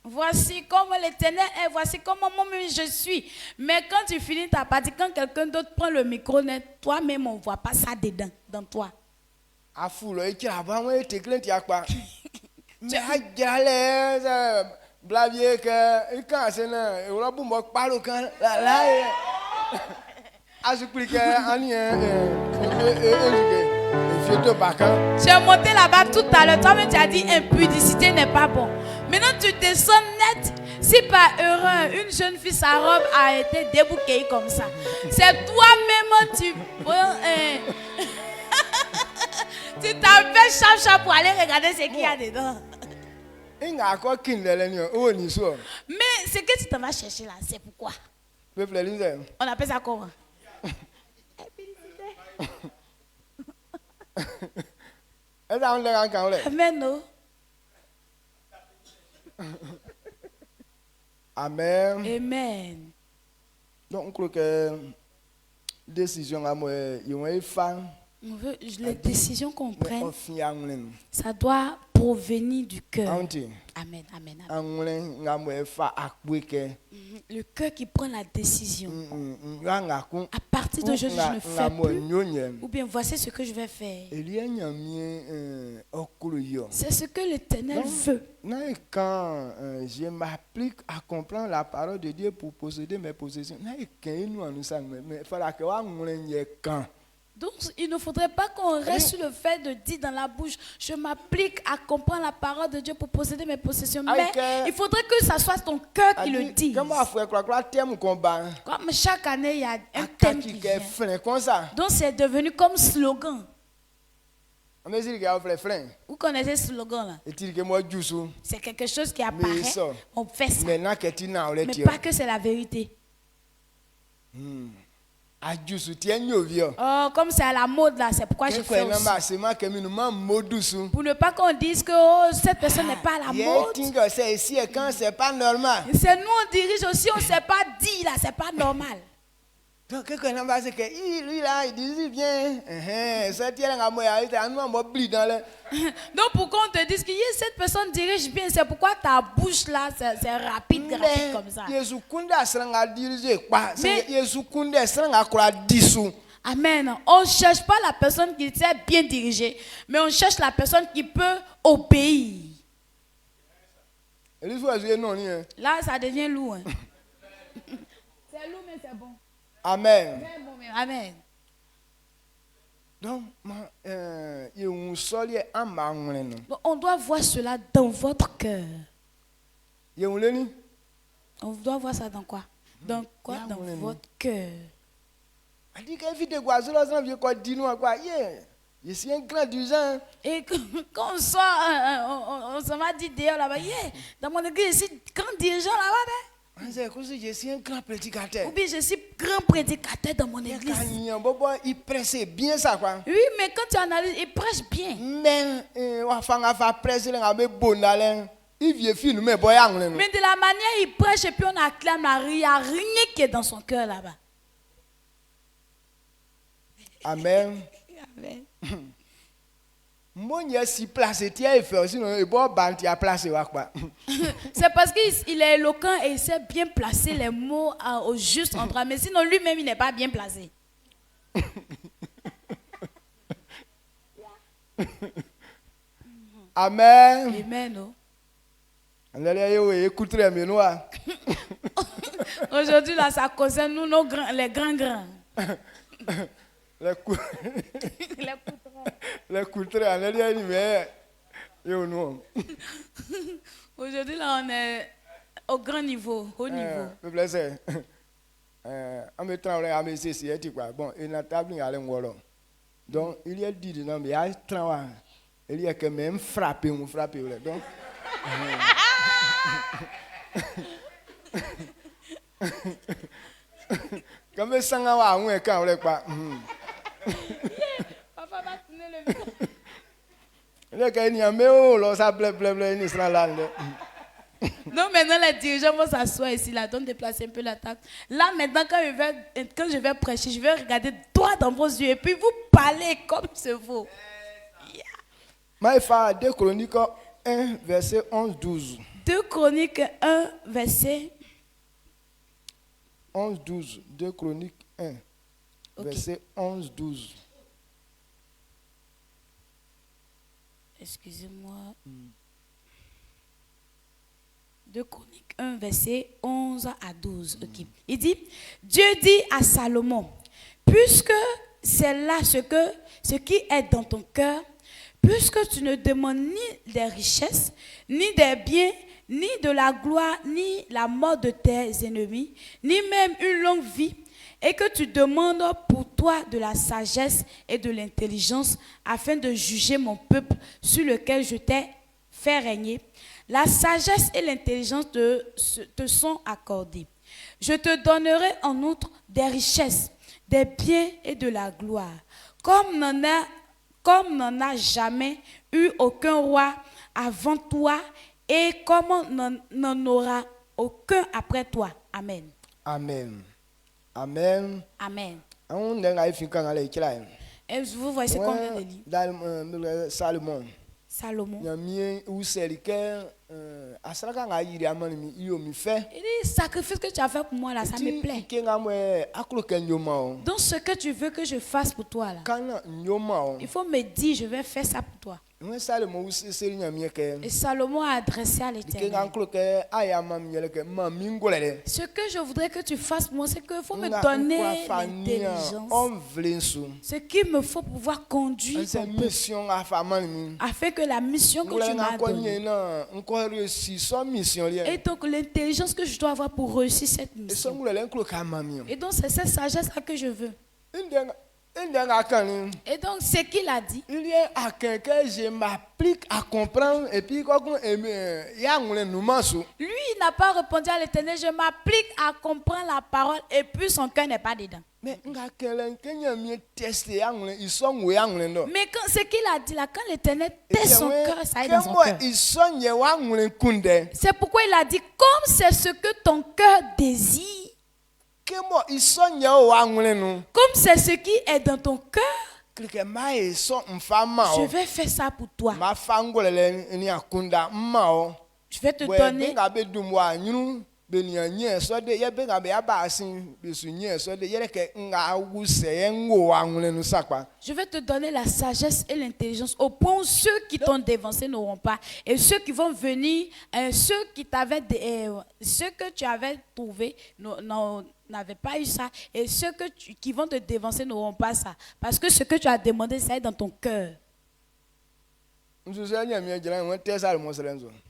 Voici comment l'Éternel est, voici comment moi-même je suis. Mais quand tu finis ta partie, quand quelqu'un d'autre prend le micro, toi-même, on ne voit pas ça dedans, dans toi. Tu es monté là-bas tout à l'heure, toi-même tu as dit impudicité n'est pas bon. Maintenant tu descends net. Si par erreur une jeune fille, sa robe a été débouquée comme ça, c'est toi-même tu prends tu t'appelles chap pour aller regarder ce qu'il y a dedans. Mais ce que tu t'en vas chercher là, c'est pourquoi? On appelle ça comment? Amen, non? Amen. Amen. Donc, on croit que décision à moi, les décisions qu'on prenne, ça doit provenir du cœur. Amen, amen, amen. Le cœur qui prend la décision. À partir d'aujourd'hui, je ne fais plus. Ou bien voici ce que je vais faire. C'est ce que l'Éternel veut. Quand je m'applique à comprendre la parole de Dieu pour posséder mes possessions, donc, il ne faudrait pas qu'on reste sur le fait de dire dans la bouche, je m'applique à comprendre la parole de Dieu pour posséder mes possessions. Mais il faudrait que ça soit ton cœur qui le dise. Comme chaque année, il y a un thème qui vient. Donc, c'est devenu comme slogan. Vous connaissez ce slogan là? C'est quelque chose qui apparaît. On fait ça. Mais pas que c'est la vérité. Oh, comme c'est à la mode là, c'est pourquoi je fais aussi. Pour ne pas qu'on dise que cette personne n'est pas à la mode. C'est nous on dirige aussi, on ne sait pas dire là, c'est pas normal. Donc quelqu'un va dire que lui là, il dit bien. Donc pourquoi on te dit que cette personne dirige bien, c'est pourquoi ta bouche là, c'est rapide comme ça. Amen. On ne cherche pas la personne qui sait bien diriger, mais on cherche la personne qui peut obéir. Là, ça devient lourd. Hein. C'est lourd, mais c'est bon. Amen. Amen. Donc, on doit voir cela dans votre cœur. On doit voir ça dans quoi? Dans quoi? Dans votre cœur. Je suis un grand dirigeant. Et quand on sort, on se va dire dehors là-bas, dans mon église, je suis grand dirigeant là-bas. Je suis un grand prédicateur. Ou bien je suis grand prédicateur dans mon église. Il presse bien ça quoi. Oui, mais quand tu analyses, il prêche bien. Mais mais de la manière il prêche et puis on acclame, il n'y a rien qui est dans son cœur là-bas. Amen. Amen. C'est parce qu'il est éloquent et il sait bien placer les mots au juste endroit. Mais sinon, lui-même, il n'est pas bien placé. Amen. Amen. Aujourd'hui, là, ça concerne nous, les grands. Les coultres. Aujourd'hui, là, on est au grand niveau, haut niveau. Donc, il y a dit, non, mais il y a 30 ans. Il y a quand même frappé. Donc, Comme ça, on va un quand on n'est pas. Papa va tourner le visage. Le gars, il y a mais oh, là, ça bleu, il sera là. Non, maintenant les dirigeants vont s'asseoir ici, là, donc déplacer un peu la table. Là, maintenant, quand je vais prêcher, je vais regarder droit dans vos yeux et puis vous parler comme ce vaut. Maïfa, 2 Chroniques 1, verset 11-12. 2 Chroniques 1, verset 11-12. 2 Chroniques 1, verset 11-12. Excusez-moi. 2 Chroniques 1, verset 11 à 12. Ok. Il dit, Dieu dit à Salomon, puisque c'est là ce qui est dans ton cœur, puisque tu ne demandes ni des richesses, ni des biens, ni de la gloire, ni la mort de tes ennemis, ni même une longue vie, et que tu demandes pour toi de la sagesse et de l'intelligence afin de juger mon peuple sur lequel je t'ai fait régner, la sagesse et l'intelligence te sont accordées. Je te donnerai en outre des richesses, des biens et de la gloire, comme n'en a jamais eu aucun roi avant toi et comme n'en aura aucun après toi. Amen. Amen. Amen. Amen. On a fait quand on a écrit là. Et vous voyez c'est combien de livres? Dans Salomon. Salomon. Il y a mis où c'est que à ça quand a eu amani il fait. Il dit, sacrifice que tu as fait pour moi là, ça me plaît. Donc ce que tu veux que je fasse pour toi là, il faut me dire, je vais faire ça pour toi. Et Salomon a adressé à l'Éternel. Ce que je voudrais que tu fasses pour moi, c'est qu'il faut me donner l'intelligence. Ce qu'il me faut pouvoir conduire ton peuple, afin que la mission que tu m'as donnée, et donc l'intelligence que je dois avoir pour réussir cette mission. Et donc c'est cette sagesse-là que je veux. Et donc ce qu'il a dit, il y a à quelqu'un je m'applique à comprendre et puis lui il n'a pas répondu à l'Éternel, je m'applique à comprendre la parole et puis son cœur n'est pas dedans. Mais quand ce qu'il a dit là, quand l'Éternel teste son cœur, ça est dans son cœur. C'est pourquoi il a dit, comme c'est ce que ton cœur désire, comme c'est ce qui est dans ton cœur, je vais faire ça pour toi. Je vais te donner. Je vais te donner la sagesse et l'intelligence au point où ceux qui t'ont dévancé n'auront pas. Et ceux qui vont venir, ceux que tu avais trouvé n'avaient pas eu ça. Et ceux qui vont te dévancer n'auront pas ça. Parce que ce que tu as demandé, ça est dans ton cœur.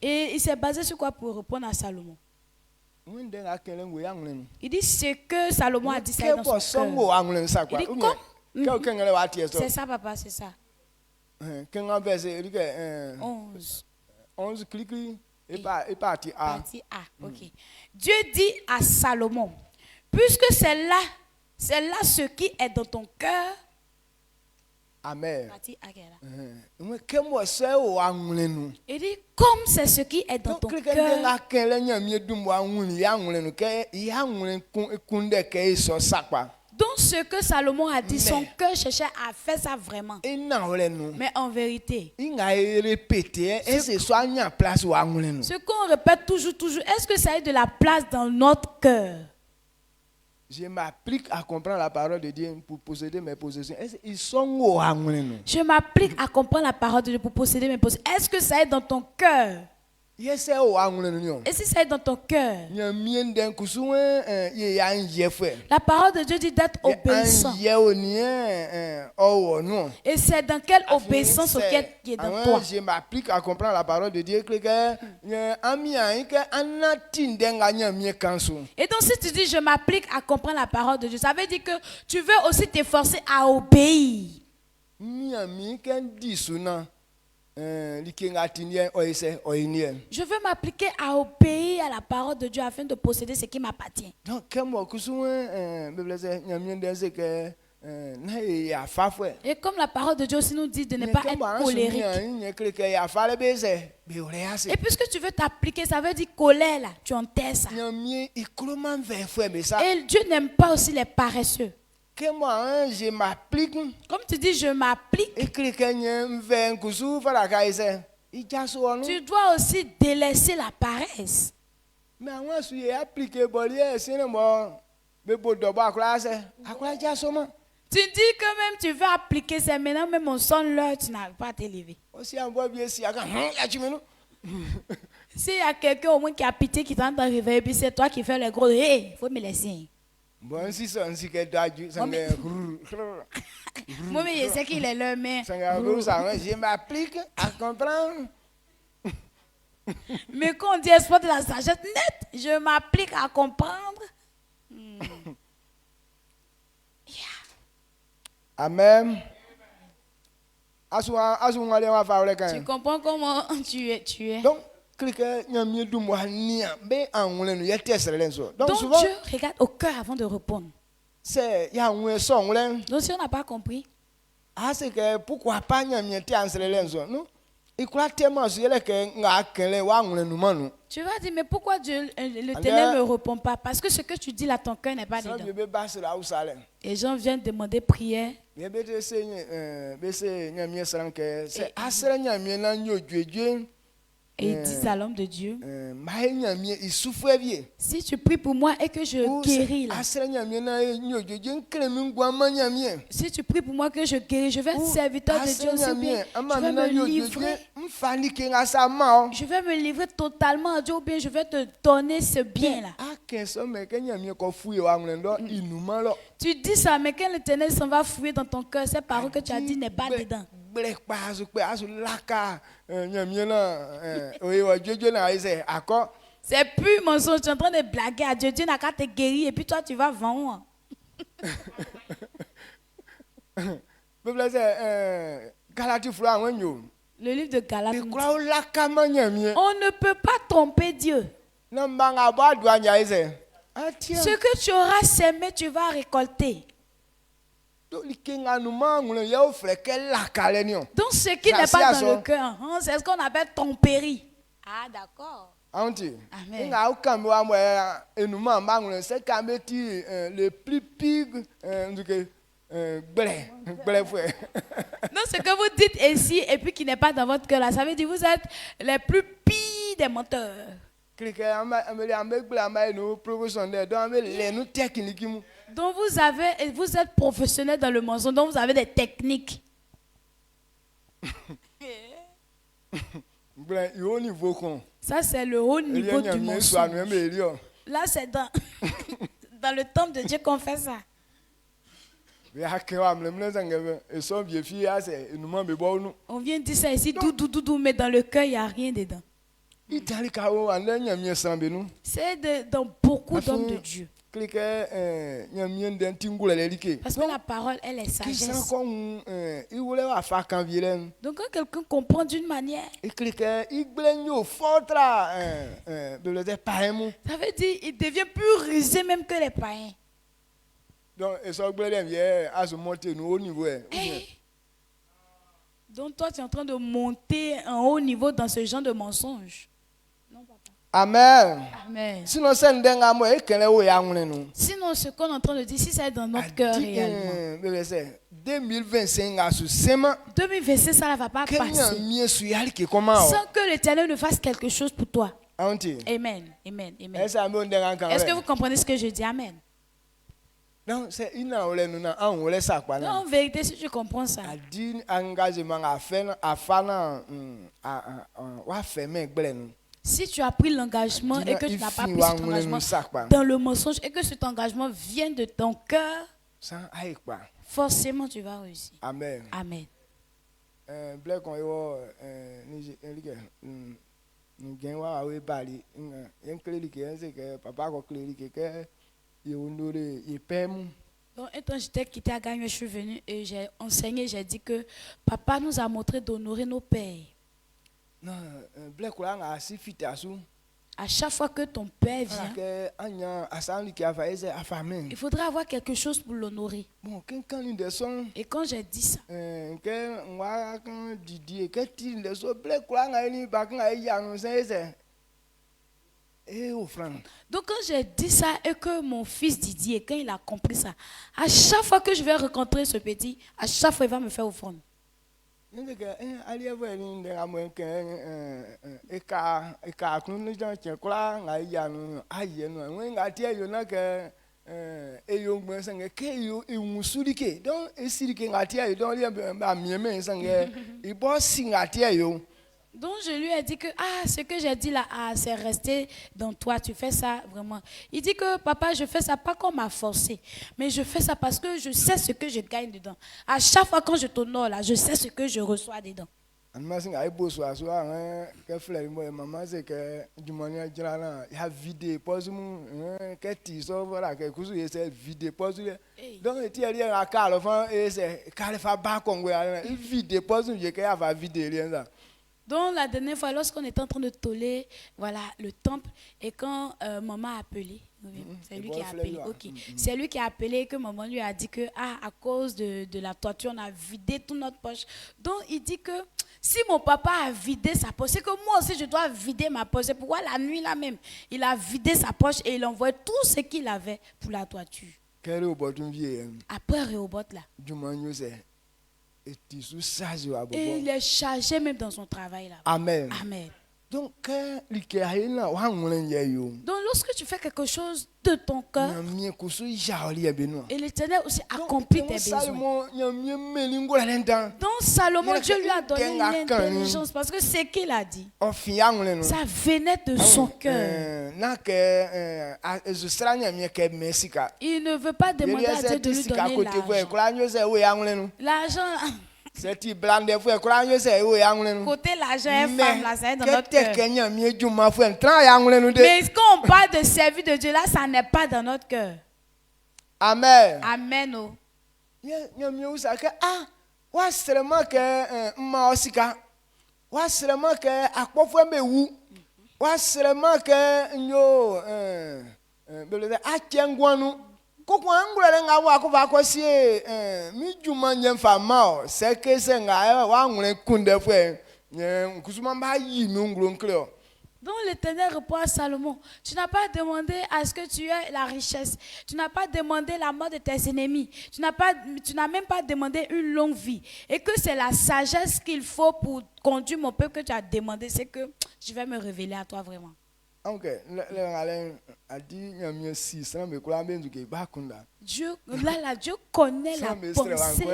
Et il s'est basé sur quoi pour répondre à Salomon? Il dit ce que Salomon a dit, ça est dans son cœur. Il dit comme... C'est ça, papa, c'est ça. 11, et partie A. Partie A, ok. Dieu dit à Salomon, puisque c'est là ce qui est dans ton cœur. Amen. Partie A, il dit, comme c'est ce qui est dans ton cœur. Donc ce que Salomon a dit, son cœur cherchait à faire ça vraiment. Mais en vérité, ce qu'on répète toujours, est-ce que ça a de la place dans notre cœur? Je m'applique à comprendre la parole de Dieu pour posséder mes possessions. Je m'applique à comprendre la parole de Dieu pour posséder mes possessions. Est-ce que ça est dans ton cœur? Et si ça est dans ton cœur, la parole de Dieu dit d'être obéissant. Et c'est dans quelle obéissance qui est dans toi? Je m'applique à comprendre la parole de Dieu. Et donc si tu dis je m'applique à comprendre la parole de Dieu, ça veut dire que tu veux aussi t'efforcer à obéir. Je veux m'appliquer à obéir à la parole de Dieu afin de posséder ce qui m'appartient. Donc, Et comme la parole de Dieu aussi nous dit de ne pas être colérique. Et puisque tu veux t'appliquer, ça veut dire colère là, tu enterres ça. Et Dieu n'aime pas aussi les paresseux. Je m'applique. Comme tu dis, je m'applique. Tu dois aussi délaisser la paresse. Tu dis que même tu veux appliquer ça, maintenant même on sonne l'heure, tu n'arrives pas à t'élever. S'il y a quelqu'un au moins qui a pitié, qui tente d'arriver, et puis c'est toi qui fais le gros, il faut me laisser. Moi, mais je sais qu'il est là, mais... Je m'applique à comprendre. Mais quand on dit espoir de la sagesse nette, je m'applique à comprendre. Amen. Tu comprends comment tu es. Donc, donc Dieu regarde au cœur avant de répondre. Donc si on n'a pas compris, pourquoi pas tu vas dire, mais pourquoi Dieu, l'Éternel ne répond pas? Parce que ce que tu dis là, ton cœur n'est pas dedans. Et gens viennent demander prière. Et ils disent à l'homme de Dieu, si tu pries pour moi et que je guéris là, si tu pries pour moi que je guéris, je vais être serviteur de Dieu aussi bien, je vais me livrer totalement à Dieu ou bien je vais te donner ce bien là. Tu dis ça, mais quand l'Éternel s'en va fouiller dans ton cœur, cette parole que tu as dit n'est pas dedans. C'est plus mensonge, tu es en train de blaguer à Dieu. Dieu n'a qu'à te guérir et puis toi tu vas vendre. Le livre de Galates. On ne peut pas tromper Dieu. Ce que tu auras semé, tu vas récolter. Donc ce qui n'est pas dans le cœur, c'est ce qu'on appelle tromperie. Ah d'accord. Amen. Le plus pire. Donc ce que vous dites ici et puis qui n'est pas dans votre cœur là, ça veut dire que vous êtes les plus pires des menteurs. Donc vous êtes professionnel dans le mensonge, donc vous avez des techniques. Ça c'est le haut niveau du mensonge. Là c'est dans le temple de Dieu qu'on fait ça. On vient dire ça ici, doudou, mais dans le cœur il n'y a rien dedans. C'est dans beaucoup d'hommes de Dieu. Parce que la parole, elle est sagesse. Donc quand quelqu'un comprend d'une manière, ça veut dire il devient plus rusé même que les païens. Donc toi tu es en train de monter en haut niveau dans ce genre de mensonge. Non, papa. Amen. Amen. Sinon, ce qu'on est en train de dire, si c'est dans notre cœur réellement. 2025, ça ne va pas passer. Sans que l'Éternel ne fasse quelque chose pour toi. Amen. Amen. Amen. Est-ce que vous comprenez ce que je dis? Amen. Non, c'est une non, en vérité, si tu comprends ça. Si tu as pris l'engagement et que tu n'as pas pris cet engagement dans le mensonge et que cet engagement vient de ton cœur, forcément tu vas réussir. Amen. Amen. Donc, étant j'étais quitté à Gagne, je suis venu et j'ai enseigné, j'ai dit que papa nous a montré d'honorer nos pères. non black kura nga si fitasu À chaque fois que ton père ala vient, ke anya asali ki afa ese afamen il faudrait avoir quelque chose pour l'honorer. bon kan ni de son Et quand j'ai dit ça, ke ngwa kan didi ke ti de so black kura nga ni ba kan ya no se ese offrande. donc quand j'ai dit ça et que mon fils Didier, quand il a compris ça, à chaque fois que je vais rencontrer ce petit, à chaque fois il va me faire offrande. Nde ke ali eve ni de amo ke eka kun ni jan che kura nga ya no aye no wen nga ti ayo na ke eyo gbe sange ke yo iwusuri ke don esiri ke nga ti ayo don li ba mieme sange ibo si nga ti ayo. Donc je lui ai dit que ce que j'ai dit là, c'est resté dans toi, tu fais ça vraiment. Il dit que papa, je fais ça pas qu'on m'a forcé, mais je fais ça parce que je sais ce que je gagne dedans. À chaque fois quand je t'honore là, je sais ce que je reçois dedans. Anma singa ibo so aso ke fleur mo mama se ke jumani ajira na ya vide pose mu ke ti so voilà ke kusu ese vide pose donc eti ali nga ka lo fa ese ka le fa ba kongwe ala vide pose je ke ava vide rien ça. Donc la dernière fois, lorsqu'on était en train de toller, voilà, le temple, et quand maman a appelé, c'est lui qui a appelé, ok, c'est lui qui a appelé et que maman lui a dit que à cause de la toiture, on a vidé toute notre poche. Donc il dit que si mon papa a vidé sa poche, c'est que moi aussi je dois vider ma poche. C'est pourquoi la nuit là même, il a vidé sa poche et il envoyait tout ce qu'il avait pour la toiture. Après Rehoboth là. Et il est chargé même dans son travail là. Amen. Amen. Donc, lorsque tu fais quelque chose de ton cœur, et l'Éternel aussi accomplit tes besoins. Donc Salomon, Dieu lui a donné l'intelligence parce que c'est qu'il a dit. Ça venait de son cœur. Il ne veut pas demander à Dieu de lui donner l'argent. C'est blande fou ekura nyo se wo ya nwle nu côté l'argent et femme là c'est dans notre cœur. Mais quand on parle de servir de Dieu là, ça n'est pas dans notre cœur. Amen. Amen. Oh. Nyamio sa ke wa seulement que ma osika wa seulement que akpofo mewu wa seulement que nyo bele a tiengwanu koko angulele nga wa ko va ko sie mi juma nyemfa ma se ke se nga wa nwle kunde fwe kusuma ba yi mi ngulo nkle. Donc l'Éternel répond à Salomon, tu n'as pas demandé à ce que tu aies la richesse, tu n'as pas demandé la mort de tes ennemis, tu n'as même pas demandé une longue vie. Et que c'est la sagesse qu'il faut pour conduire mon peuple que tu as demandé, c'est que je vais me révéler à toi vraiment. Ok, Dieu, Dieu connaît la pensée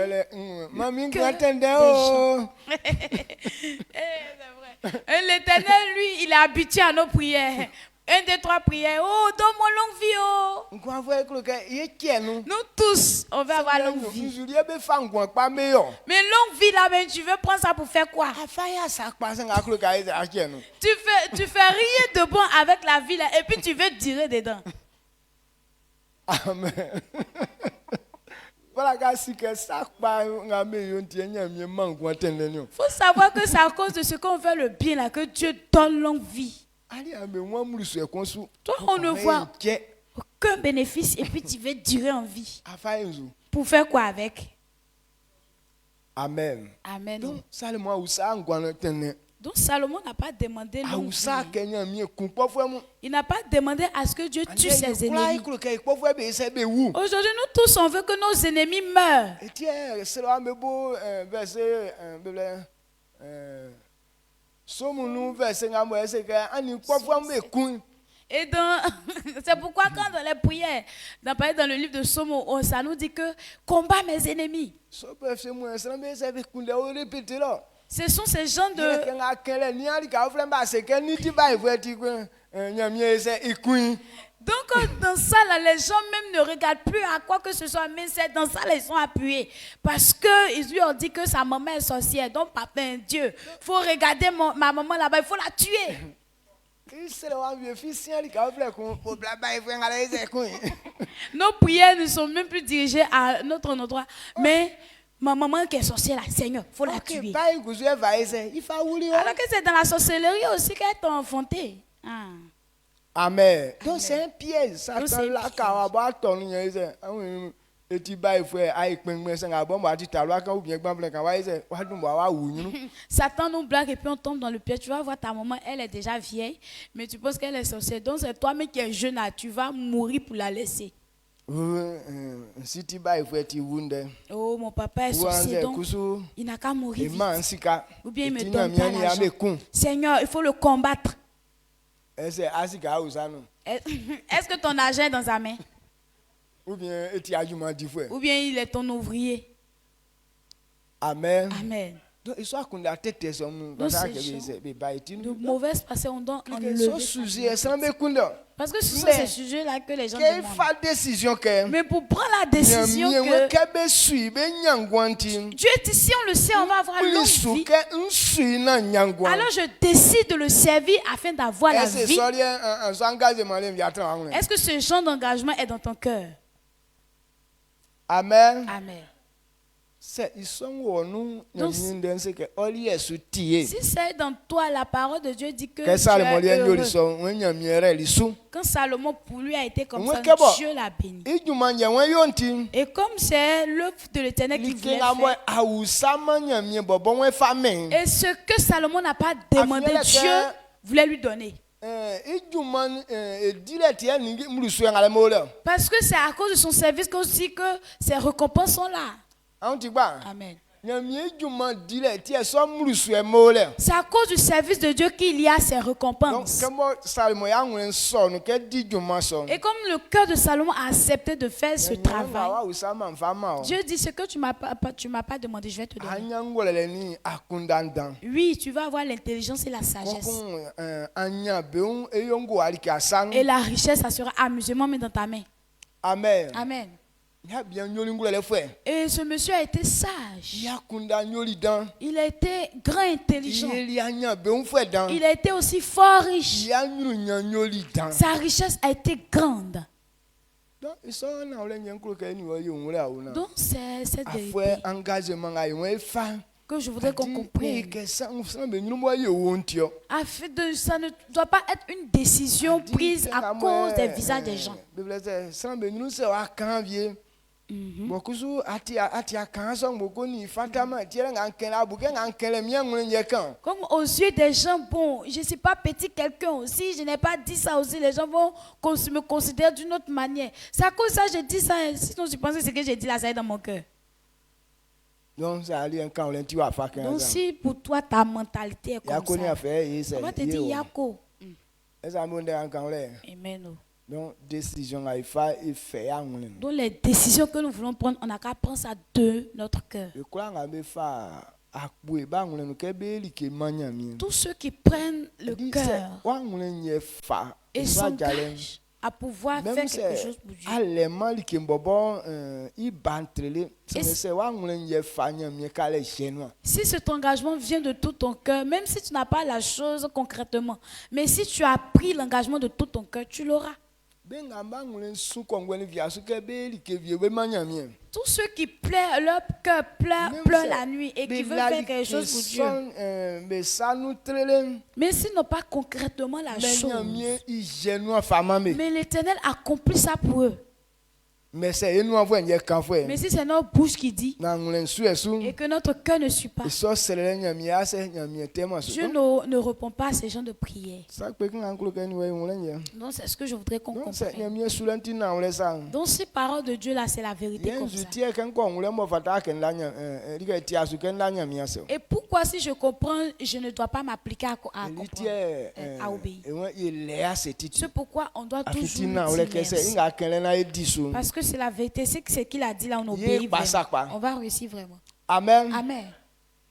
L'Éternel, lui, il est habitué à nos prières. 1, 2, 3 prières. Oh, donne-moi longue vie, oh. Nous tous, on veut avoir longue vie. Mais longue vie, là, mais tu veux prendre ça pour faire quoi? Tu fais rien de bon avec la vie, là, et puis tu veux durer dedans. Amen. Il faut savoir que c'est à cause de ce qu'on veut le bien, là, que Dieu donne longue vie. Toi, on ne voit aucun bénéfice et puis tu veux durer en vie. Pour faire quoi avec? Amen. Amen. Donc Salomon n'a pas demandé longue vie. Il n'a pas demandé à ce que Dieu tue ses ennemis. Aujourd'hui, nous tous, on veut que nos ennemis meurent. Et c'est pourquoi quand dans les prières, dans le livre de Psaume, ça nous dit que combat mes ennemis. Ce sont ces gens de... Donc dans ça, là, les gens même ne regardent plus à quoi que ce soit, mais c'est dans ça ils sont appuyés. Parce qu'ils lui ont dit que sa maman est sorcière. Donc papa, Dieu, il faut regarder ma maman là-bas, il faut la tuer. Nos prières ne sont même plus dirigées à notre endroit, mais Ma maman qui est sorcière là, Seigneur, faut la Ok, tuer. báyìí kò sí ẹ̀fà yìí sẹ́ ifá wúlí o. Alors que c'est dans la sorcellerie aussi qu'elles t'ont enfanté. Ah. Amen. Donc c'est un piège. Donc, Satan c'est un la kawa bá tọ̀nu yẹn sẹ́ àwọn èèyàn etí báyìí fún ẹ àyè pẹ̀ngbẹ̀ sẹ́ àbọ̀ mọ̀ àti tàlú akẹ́ òbí ẹgbẹ́ bẹ̀rẹ̀ kan wáyé sẹ́ wàá dùn bọ̀ wá wù yín. Satan nous blague et puis on tombe dans le piège. Tu vas voir ta maman, elle est déjà vieille, mais tu penses qu'elle est sorcière. Donc c'est toi-même qui es jeune là, tu vas mourir pour la laisser. Siti báyìí fún ẹ ti wú ndẹ. Oh, mon papa est Wọ́n sorcier, sẹ́ donc kúsú il n'a qu'à mourir vite. ìmọ̀ nsìkà Ou bien il me ètí donne nàmí pas ẹni l'argent. àmẹ́kùn Seigneur, il faut le combattre. ẹsẹ̀ àsìkà àwùsá nù. Est-ce que ton argent est dans sa main? Ou bien etí àjùmọ̀ di fún ẹ. Ou bien il est ton ouvrier? Amen. Amen. Donc ìsọ àkùnlé àtẹ̀tẹ̀ sọ̀mù Donc, kọ́sá ces kẹ́bí gens ẹsẹ̀ bẹ́ẹ̀ báyìí tí De nù. mauvaises pensées, on doit Sọ enlever. sùzì ẹ̀sán bẹ́ẹ̀ kún dọ̀. Parce que ce sont Mais- ces sujets-là que les gens Kẹ́ demandent. fa décision kẹ́. Mais pour prendre la décision Nyamiye que kẹ́ bẹ́ sùn bẹ́ nyàngwọ́ntì. Dieu dit, si on le sait, on va avoir longue Pírísù vie. kẹ́ ń sùn náà nyàngwọ́n. Alors je décide de le servir afin d'avoir la Ẹsẹ̀ vie. sọ́rí ẹ̀ ǹsọ́ engagement lè yàtọ̀ àwọn ẹ̀. Est-ce que ce genre d'engagement est dans ton cœur? Amen. Amen. Sẹ ìsọ̀nwọ̀nù Donc, nyàmíye ndẹ́ ń sẹ́ kẹ́ ọ́lí ẹ̀sùn tìyẹ. Si c'est dans toi, la parole de Dieu dit que Kẹ́ tu Salomon lé es ẹ̀yọ́ lè heureux. sọ wọ́n nyàmíye rẹ̀ lè sùn. Quand Salomon pour lui a été comme Ouais, ça, que bon. Dieu l'a béni. Ìjùmọ̀ yẹn wọ́n yóò ti. Et comme c'est l'œuvre de l'Éternel qu'il voulait Like faire, awusa ma nyamie bɔbɔ ŋun fa mɛ. et ce que Salomon n'a pas demandé, Affaire Dieu que- voulait lui donner. Ijuma edile tiɛ ni mulusu yɛ ŋalɛ mo la. Parce que c'est à cause de son service aussi que ses récompenses sont là. Anw ti gba. Amen. Nyamie ijuma dile tiɛ sɔ mulusu yɛ mo la. C'est à cause du service de Dieu qu'il y a ses Donc récompenses. kɛmɔ Salomo y'a ŋun sɔ nu kɛ di juma sɔ. Et comme le cœur de Salomon a accepté de faire ce travail, wa awusa ma nfa ma o. Dieu dit ce que tu m'as pas demandé, je vais te donner. Anya ŋgɔlɛ lɛ ni akundandan. Oui, tu vas avoir l'intelligence et la sagesse. Kɔkun anya bewu eyongo alike asan. Et la richesse, ça sera amusement, mais dans ta main. Amen. Amen. Ya bien nyoli ŋgɔlɛ lɛ fɛ. Et ce monsieur a été sage. Ya kunda nyoli dan. Il a été grand intelligent. Yeli anya bewu fɛ dan. Il a été aussi fort riche. Ya nyunya nyoli dan. Sa richesse a été grande. Donc isɔ na wòle nye ŋklo kɛ ni wɔ yi òun lɛ awo na. Donc c'est cette Afɔɛ vérité engagement ayi wɔn efa. que je voudrais qu'on Adi comprenne. kɛ san bɛ nyunu bɔ yi owo ŋutiɔ. Afin de, ça ne doit pas être une décision prise à cause des visages des gens. Bibile sɛ san bɛ nyunu sɛ wa kan vie. Bɔkusu ati akan sɔn gbogbo ni fatama tiɛ ŋa kɛlɛ abukɛ ŋa kɛlɛ miɛ ŋun yɛ kan. Comme aux yeux des gens, bon, je ne suis pas petit quelqu'un aussi, je n'ai pas dit ça aussi, les gens vont me considérer d'une autre manière. C'est à cause de ça que je dis ça, sinon je pense que ce que j'ai dit là, ça est dans mon cœur. Donc sɛ ali yɛ kan wòle ti wa fa kɛn Donc san. si pour toi ta mentalité est comme Yako ni ça, afɛ yi sɛ on va te dire yi o. Yako. Ɛsɛ amu ndɛ kan wòle. Amen. oh. Donc décision ayi fa ifɛ ya ŋun. Donc les décisions que nous voulons prendre, on n'a qu'à prendre ça de notre cœur. Ekura ŋa bɛ fa akpo yi ba ŋun nu kɛ bɛ like ma nyami. Tous ceux qui prennent le cœur wa ŋun nyɛ fa. et Fa jalɛ. s'engagent à pouvoir Même faire quelque sɛ chose pour Dieu. alɛma like bɔbɔ i ban tirele. Et Sɛ wa ŋun nyɛ fa nyami k'ale sɛ nua. Si cet engagement vient de tout ton cœur, même si tu n'as pas la chose concrètement, mais si tu as pris l'engagement de tout ton cœur, tu l'auras. Bɛ ŋa ba ŋun sun kɔngɔn ni via su kɛ bɛ like vie bɛ ma nyami. Tous ceux qui pleurent, leur cœur pleure Même pleure sɛ la nuit et qui bɛ veulent faire quelque chose pour Dieu, sɔn bɛ sanu tirele. mais s'ils n'ont pas concrètement la Mɛ chose, nyami i jɛ nua fama me. mais l'Éternel accomplit ça pour eux. Mɛ sɛ enua fɔ nyɛ kan fɔ Mais yɛ. si c'est notre bouche qui dit Na ŋun su yɛ et que notre cœur ne suit pas, Isɔ sɛlɛ nyami asɛ nyami tɛma su. Dieu ne répond pas à ces gens de prière. Sakpe ki ŋa ŋklo kɛ ni wɔ yi ŋun lɛ nyɛ. Donc c'est ce que je voudrais qu'on Donc sɛ comprenne. nyami sulanti na ŋun lɛ sa. Donc ces paroles de Dieu là, c'est la vérité Yɛn comme zu ça. tiɛ kɛ nkɔ ŋun lɛ mɔ fata kɛ nla nya ɛdika tia su kɛ nla nyami asɛ. Et pourquoi si je comprends, je ne dois pas m'appliquer à Eli comprendre, tiɛ à obéir. ɛwɔn ilɛ asɛ titi. C'est pourquoi on doit Afiti toujours na ŋun lui lɛ dire kɛsɛ merci. nga kɛlɛ na edi su. Parce que c'est la vérité, c'est que ce qu'il a dit là, on Yé obéit pasa vraiment. kwa. On va réussir vraiment. Amen. Amen.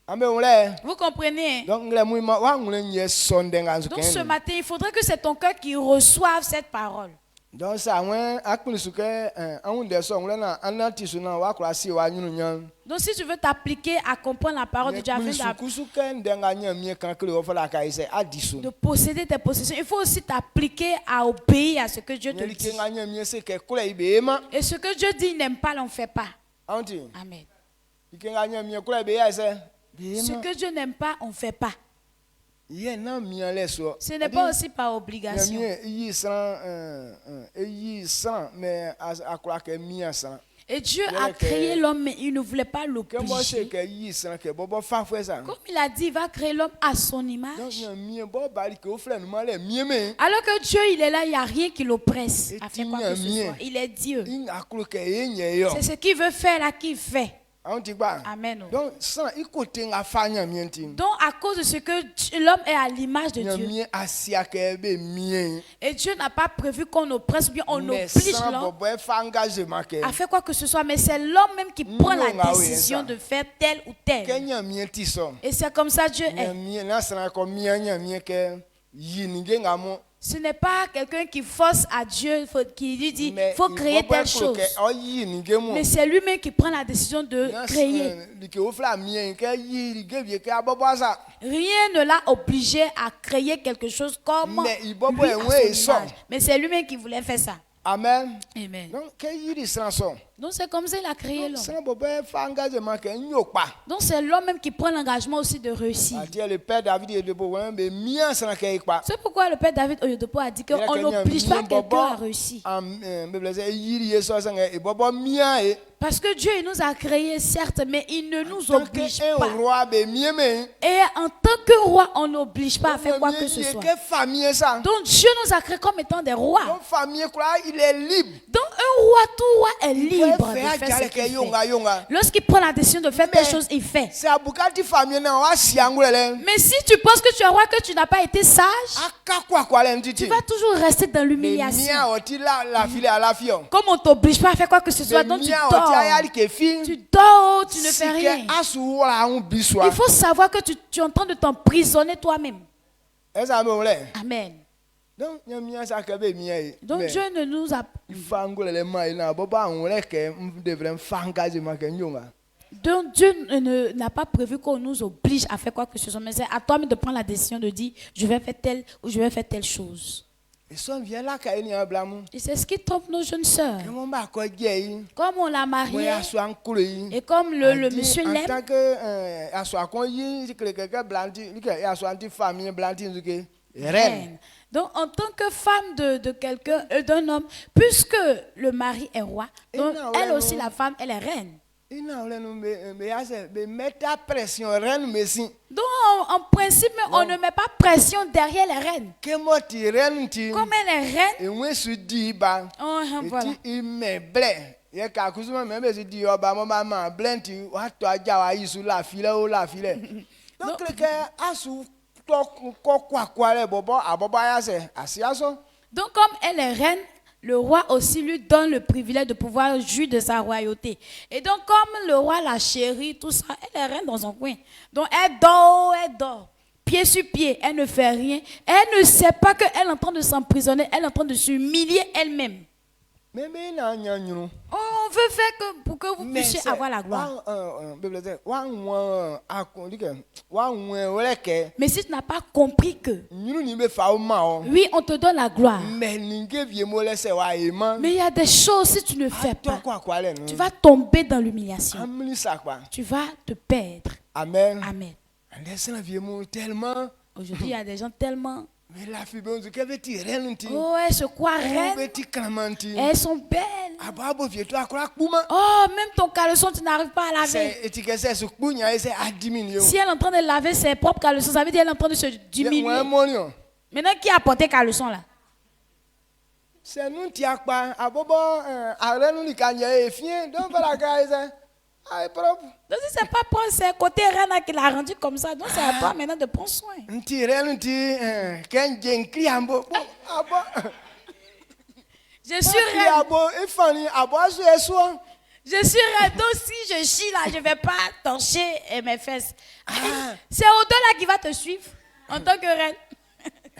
An bɛ ŋun lɛ. Vous comprenez? Hein? Donc ŋun mu ma wa ŋun lɛ nyɛ sɔndɛ ŋa su Donc ce kɛ. matin, il faudrait que c'est ton cœur qui reçoive cette parole. Donc sa ŋun akpili su kɛ anw dɛ sɔ ŋun lɛ na an na ti su na wa kura si wa nyunu nya. Donc si tu veux t'appliquer à comprendre la parole de Dieu afin Kusu kɛ ndɛ ŋa nya mi kan kele wɔ fɔ la ka yi sɛ a di su. de posséder tes possessions, il faut aussi t'appliquer à obéir à ce que Dieu te Nyɛli ke dit. ŋa nya mi se kɛ kule yi bɛ ema. Et ce que Dieu dit, il n'aime pas, on ne fait pas. Anw ti. Amen. ike nga nyamie kura be ya se Ce que Dieu n'aime pas, on ne fait pas. ye na mia le so Ce n'est pas aussi par obligation. nyamie yi san mais akura ke mia san Et Dieu a créé l'homme, mais il ne voulait pas ke mo se l'obliger. ke yi san ke bobo fa fwe ça Comme il a dit, il va créer l'homme à son donc image. nyamie bo bali ke o fle no male mie me Alors que Dieu, il est là, il n'y a rien qui l'oppresse à faire quoi que ce Mien. soit. Il est Dieu. in akuru ke ye nye yo C'est ce qu'il veut faire là qu'il fait. on ti gba Amen. donc san ikote nga fa nyamie ntim Donc, à cause de ce que l'homme est à l'image de Dieu, nyamie asia ke be mie et Dieu n'a pas prévu qu'on oppresse, bien on mais oblige sans l'homme bobo fa engagement ke à faire quoi que ce soit, mais c'est l'homme même qui prend la Nga oui, décision ça. de faire tel ou ke tel. nyamie ti so Et c'est comme ça Dieu est. nyamie na san ko mia nyamie ke yi ni ge nga mo Ce n'est pas quelqu'un qui force à Dieu, qui lui dit, mais faut créer telle chose. o yi ni ge mo Mais c'est lui-même qui prend la décision de créer. ke o fla mie ke yi ge vie ke abobo sa Rien ne l'a obligé à créer quelque chose comme Mais il lui bobo à est son ouais, image. ça. Mais c'est lui-même qui voulait faire ça. amen Amen. donc ke yi di san so Donc c'est comme ça qu'il a créé l'homme. san bobo fa engagement ke nyo pa Donc c'est l'homme même qui prend l'engagement aussi de réussir. ati le père David et de bobo be mia san ke pa C'est pourquoi le père David Oyedepo a dit qu'on n'oblige pas quelqu'un à réussir. Bible say yi ye so san e bobo mia e Parce que Dieu il nous a créés, certes, mais il ne nous donc oblige un pas. roi be mie me Et en tant que roi, on n'oblige pas à faire quoi que ce soit. que famille ça Donc Dieu nous a créés comme étant des rois. donc famille quoi il est libre Donc un roi, tout roi est libre de faire faire ce qu'il fait. yonga Lorsqu'il prend la décision de faire telle chose, il fait. c'est abukati famille na wa siangule Mais si tu penses que tu es roi, que tu n'as pas été sage, aka kwa le tu ntiti vas toujours rester dans mia l'humiliation. oti la file à la fion Comme on t'oblige pas à faire quoi que ce soit, donc tu mia oti dors. ayali ke fi Tu dors, tu ne fais rien. asu wala un biswa Il faut savoir que tu es en train de t'emprisonner toi-même. esa me ole Amen. donc mia sa ke be mia e Donc Dieu ne nous a... fangule le mai na boba on le ke devrait fangaje ma ke nyonga Donc Dieu n'a pas prévu qu'on nous oblige à faire quoi que ce soit. Mais c'est à toi-même de prendre la décision de dire, je vais faire telle ou je vais faire telle chose. et son vient là ka ni ablamu Et c'est ce qui trompe nos jeunes sœurs. ke mo ba ko je Comme on l'a mo marié, ya so ankule yi et comme le Adi, monsieur en l'aime, tant que aso akon yi que blanti que aso anti famille blanti que reine reine. Donc, en tant que femme de quelqu'un, d'un homme, puisque le mari est roi, donc non, elle ouais, aussi, non. la femme, elle est reine. ina ole no me ya se be mettre pression reine me si Donc, en principe, on ne met pas pression derrière les reines. que mo ti reine ti Comme elle est reine, e we su di ba voilà. ti me ble ye ka kusuma me be su di oba mo ba ma blenti wa to aja wa yisu la file o la file donc que asu to ko kwa le bobo abobo ya se asiaso Donc, comme elle est reine, le roi aussi lui donne le privilège de pouvoir jouir de sa royauté. Et donc, comme le roi la chérit, tout ça, elle est reine dans son coin. Donc, elle dort, pied sur pied, elle ne fait rien. Elle ne sait pas qu'elle est en train de s'emprisonner, elle est en train de s'humilier elle-même. mais na nya nyunu On veut faire que pour que vous puissiez avoir la gloire. Bible say wa akondike wa ole ke Mais si tu n'as pas compris que, nyunu ni be fa o ma o oui, on te donne la gloire. mais ninge vie mo le se wa e ma Mais il y a des choses, si tu ne fais to pas, kwa le no tu vas tomber dans l'humiliation. amli sa kwa Tu vas te perdre. amen Amen. laisse vie mo tellement Aujourd'hui, il y a des gens tellement... mais la fille bonzu ke be ti reine ti Oh, elles se croient be reines. ti kramanti Elles sont belles. ababo vie to akora kpuma Oh, même ton caleçon, tu n'arrives pas à laver. c'est etike se su kpunya ese adimini o Si elle est en train de laver ses propres caleçons, ça veut dire qu'elle est en train de se diminuer. ouais monio Maintenant, qui a porté caleçon là? c'est nous ti akpa abobo arenu ni kanye e fien donc voilà guys ai propre Donc, si c'est pas pour c'est côté reine là qui l'a rendu comme ça, donc c'est à toi maintenant de prendre soin. nti reine ti ken jenkri ambo abo Je suis reine. abo ifani abo aso eso Je suis reine. Donc, si je chie là, je ne vais pas torcher mes fesses. C'est Odo là qui va te suivre en tant que reine.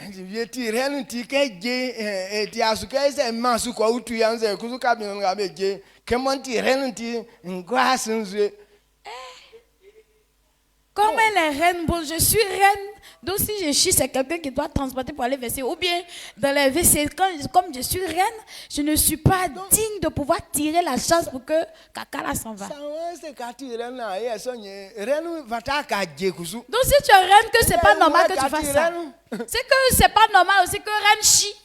nti ti reine ti ke je ti asu ke se masu ko utu ya nze kuzu ka bi nga be je ke mon ti reine ti ngwa sunzue Comme elle est reine, bon, je suis reine Donc si je chie, c'est quelqu'un qui doit transporter pour aller verser. Ou bien dans les WC, comme je suis reine, je ne suis pas digne de pouvoir tirer la chasse pour que caca là s'en va. Donc c'est si tu es reine, que c'est pas normal que tu fasses ça. C'est que c'est pas normal aussi que reine chie.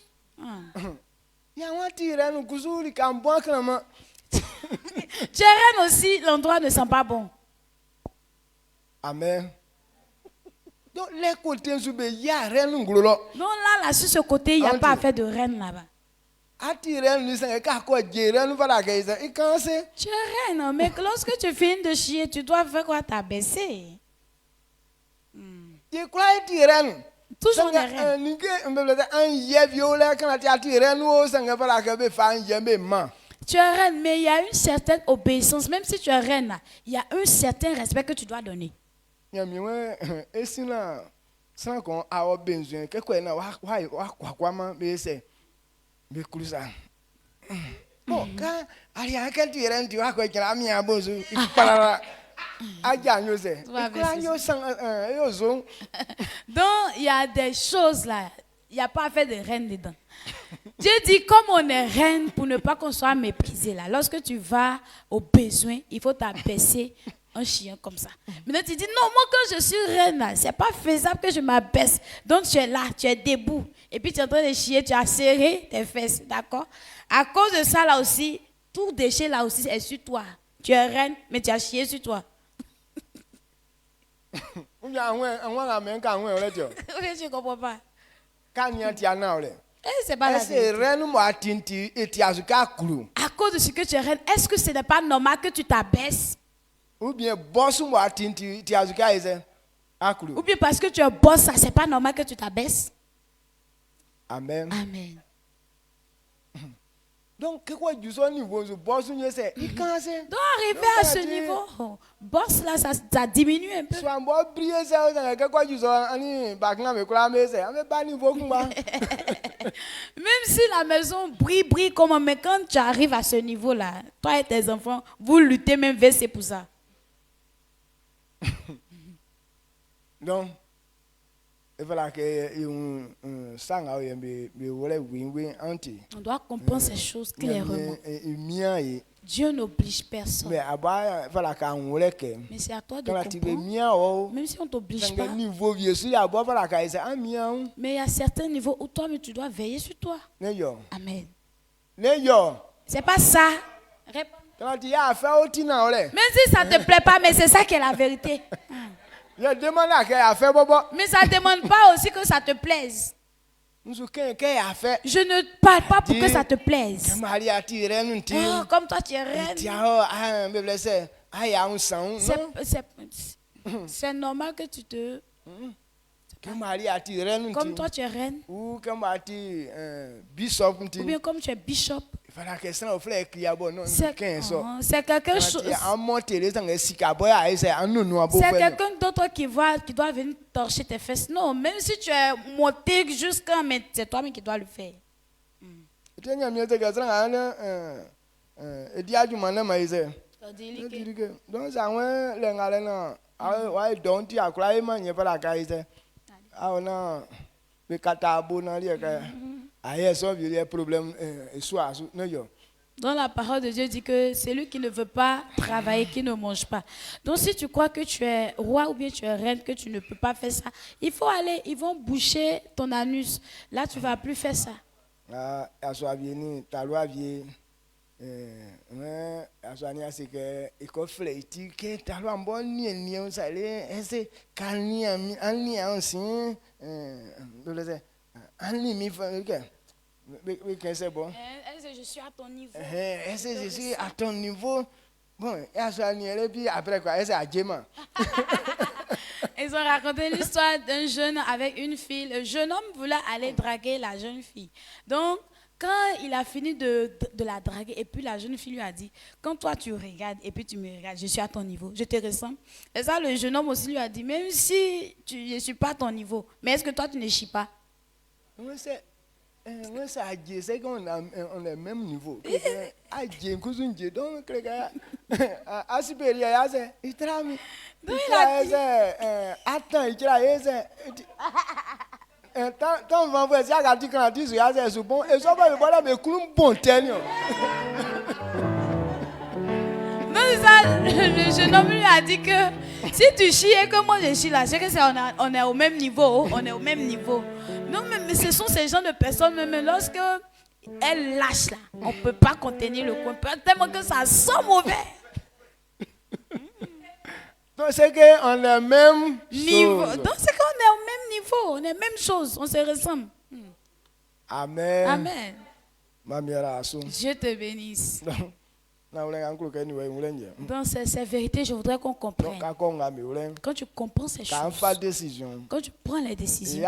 Tu es reine aussi, l'endroit ne sent pas bon. Amen. Donc les côtés il y a reine. Donc là, sur ce côté, il n'y a pas à faire de reine là-bas. Tu es reine, mais lorsque tu finis de chier, tu dois faire quoi? T'abaisser. Toujours les reines. Tu es reine, mais il y a une certaine obéissance. Même si tu es reine, il y a un certain respect que tu dois donner. Donc, il y a des choses là, il n'y a pas à faire de reine dedans. Dieu dit, comme on est reine, pour ne pas qu'on soit méprisé là, lorsque tu vas au besoin, il faut t'abaisser un chien comme ça. Maintenant tu dis, non, moi quand je suis reine, c'est pas faisable que je m'abaisse. Donc tu es là, tu es debout. Et puis tu es en train de chier, tu as serré tes fesses, d'accord? À cause de ça là aussi, tout déchet là aussi est sur toi. Tu es reine, mais tu as chié sur toi. Oui, je ne comprends pas. C'est pas la vérité. À cause de ce que tu es reine, est-ce que ce n'est pas normal que tu t'abaisses? Ou bien parce que tu es boss, ça c'est pas normal que tu t'abaisses. Amen. Amen. Donc, arriver à ce niveau, boss là, ça diminue un peu. Même si la maison brille comme, mais quand tu arrives à ce niveau là, toi et tes enfants, vous luttez même verser pour ça. Donc, il faut que on doit comprendre ces choses clairement. Dieu n'oblige personne. Mais c'est à toi de comprendre. Même si on ne t'oblige pas. Mais il y a certains niveaux où toi, mais tu dois veiller sur toi. Amen. C'est pas ça. Même si ça ne te plaît pas, mais c'est ça qui est la vérité. Mais ça ne demande pas aussi que ça te plaise. Je ne parle pas pour que ça te plaise. Oh, comme toi tu es reine. C'est normal que tu te... Comme toi tu es reine. Ou bien comme tu es bishop. C'est quelqu'un d'autre qui doit venir torcher tes fesses. Non, même si tu es monté jusqu'à, mais c'est toi-même qui dois le faire. Donc la parole de Dieu dit que celui qui ne veut pas travailler, qui ne mange pas. Donc si tu crois que tu es roi ou bien tu es reine, que tu ne peux pas faire ça, il faut aller, ils vont boucher ton anus. Là, tu ne vas plus faire ça. C'est bon. Est-ce que je suis à ton niveau? Est-ce que je suis à ton niveau? Bon, et puis après quoi? Est-ce que ils ont raconté l'histoire d'un jeune avec une fille. Le jeune homme voulait aller draguer la jeune fille. Donc, quand il a fini de la draguer, et puis la jeune fille lui a dit, quand toi tu regardes et puis tu me regardes, je suis à ton niveau, je te ressemble. Et ça, le jeune homme aussi lui a dit, même si je ne suis pas à ton niveau, mais est-ce que toi tu ne chies pas? C'est qu'on a le même niveau. Donc il a dit, attends, il tira, tant on va voir ça, quand tu as dit, c'est bon, et ça va me voir, mais comme bon tenir. Non, c'est ça, le jeune homme lui a dit que si tu chies et que moi je chie là, c'est que on est au même niveau, on est au même niveau. Non, mais ce sont ces gens de personnes, même lorsque elles lâchent là, on ne peut pas contenir le coin, tellement que ça sent mauvais. Donc c'est qu'on est même Niveau. chose. Donc c'est qu'on est au même niveau, on est même chose, on se ressemble. Amen. Amen. Ma mère a son. Je te bénisse. Donc, Dans ces vérités, je voudrais qu'on comprenne. Quand tu comprends ces choses, quand tu prends les décisions,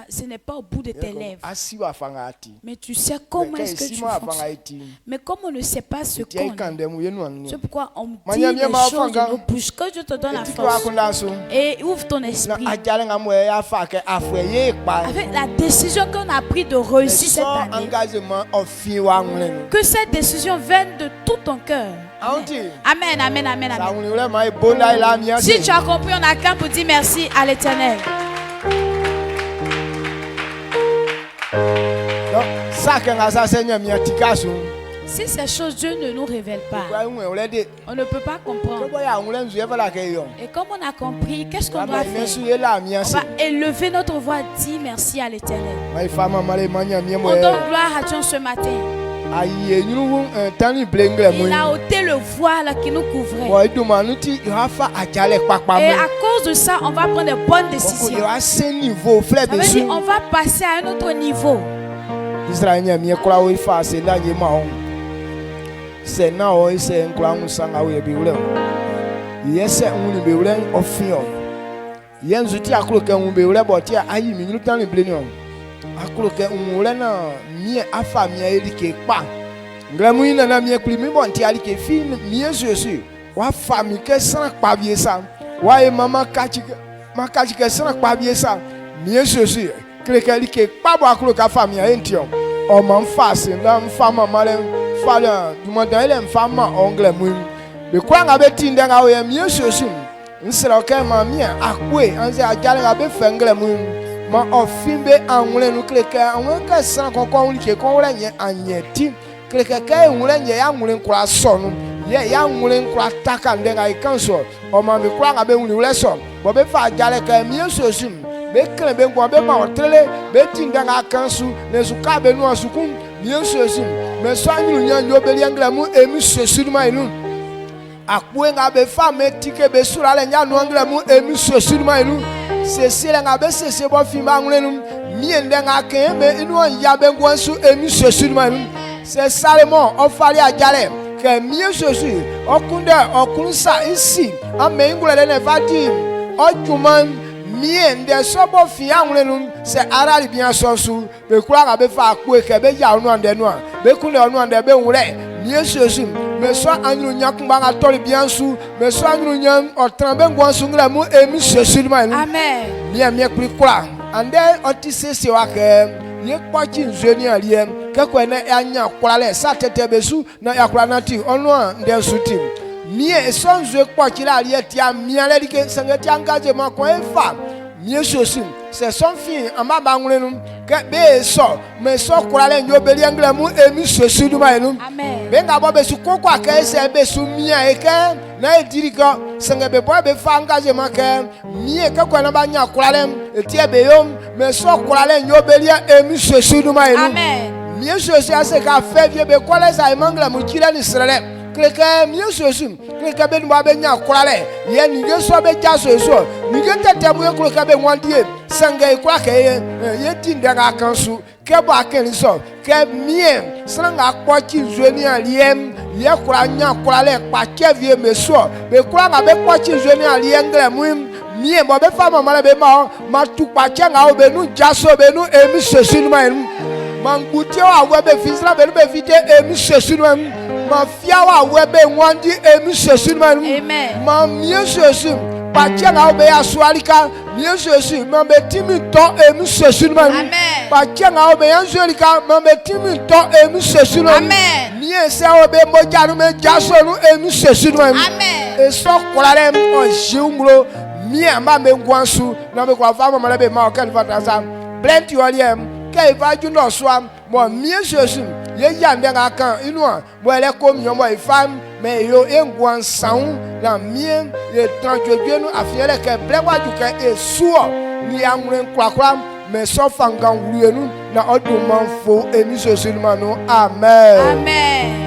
ce n'est pas au bout de tes lèvres. Mais tu sais comment est-ce que tu fonctionnes. Mais comme on ne sait pas ce qu'on est, c'est pourquoi on dit les choses de nos bouches. Que Dieu te donne la force et ouvre ton esprit. Avec la décision qu'on a prise de réussir cette année, que cette décision vienne de tout ton cœur. Amen, amen, amen, amen. Si tu as compris, on acclame pour dire merci à l'Éternel. Si ces choses, Dieu ne nous révèle pas, on ne peut pas comprendre. Et comme on a compris, qu'est-ce qu'on doit faire? On va élever notre voix, dire merci à l'Éternel. On donne gloire à Dieu ce matin. Il a ôté le voile qui nous couvrait. Et à cause de ça, on va prendre de bonnes décisions. Ça veut dire on va passer à un autre niveau. Akoloke umulena mie afa mie elike pa ngremu ina na mie klimi bonti alike fi mie Jésus wa fami ke san pa bie sa wa e mama kachi ke san pa bie sa mie Jésus kleke elike pa bo akoloka fami entio o man fase na mfama male fala dumanda ele mfama onglemu be kwa nga betinde nga o mie Jésus nsira ke ma mie akwe anze ajale nga be fenglemu ma ofimbe anwule nukleke anweka sana kokon ulike konwule nye anyeti kleke ke nwule nye ya nwule nkura sonu ye ya nwule nkura taka ndenga ikanso o ma mi kwa ngabe nwule so bo be fa jale ke mi Yesu be kle be ngwa be ma otrele be tindanga kansu ne suka be nu asukun mi Yesu me so anyu nyanyo be liangle mu emi Yesu ma inu akwe ngabe fa metike be sura le nya nu angle mu emi Yesu ma inu c'est la ngabe c'est bon film anglenu mien denga kembe inu ya bengwansu emi Jésus man c'est Salomon on fallait à jale que mieux Jésus okunde okunsa ici ame ngule ne vadi ojuman mien de sobo fi anglenu c'est arali bien sonsu be kura ngabe fa akwe ke be ya onu ande no be kunde onu ande be nwure mieux Jésus me so anyu nyakumba ngatori biansu me so anyu nyam otrambe ngwansu ngramu emi Jésus man Amen. Mie kura ande otisese wake ye kwachi nzweni aliye kekwe ne anya kwale satete besu na yakura nati onu nde suti mie so nzwe kwachi la aliye tia mie le dike sangeti angaje mako efa mie Jésus c'est son fille amaba ngulenu ke be so me so kwale nyobeli anglemu emi Jésus dumainu Amen. benga bo besu kokwa ke se besu mie eke na edirika sangebe bo be fa angaje make mie ke kwa na banya kwale etie be yom me so kwale nyobeli emi Jésus dumainu Amen. mie Jésus ase ka fe vie be kwale sa imangla mu kire ni srele kleke mie Jésus kleke be nwa be nya kwale ye ni ge so be ja so ni ge tete mu kleke be nwandie sanga ikwa ke ye tindanga kansu ke ba ken so ke mie sanga kwachi zweni aliem ye kura nya kwale pa ke vie meso be kura nga be kwachi zweni aliengre mu mie bo be fa mama be ma tu pa chenga o be nu jaso be nu emi Jésus ma enu manguti wa webe fisra be be vite emi Jésus ma ma fia wa webe nwandi emi Jésus ma enu Amen. ma mie Jésus pa chenga o be asualika mie Jésus ma be timi to emi Jésus ma enu Amen. pa chenga o be anzualika ma be timi to emi Jésus ma enu Amen. mie se o be mojaru me jaso nu emi Jésus ma enu Amen. e so kolare o jiumro mia ma me ngwansu na me kwa fa ma le be ma o kan fa trasa plenty oliem ke va ju no so am mo mie Jesus ye ya nde ga kan inu a mo ele ko mi mo ifam me yo engwan saun na mie ye tan jojo nu afiele ke bre wa ju ke esuo ni anwren kwakwa me so fangan wuru enu na odumanfo eni Jesus ma no amen. Amen.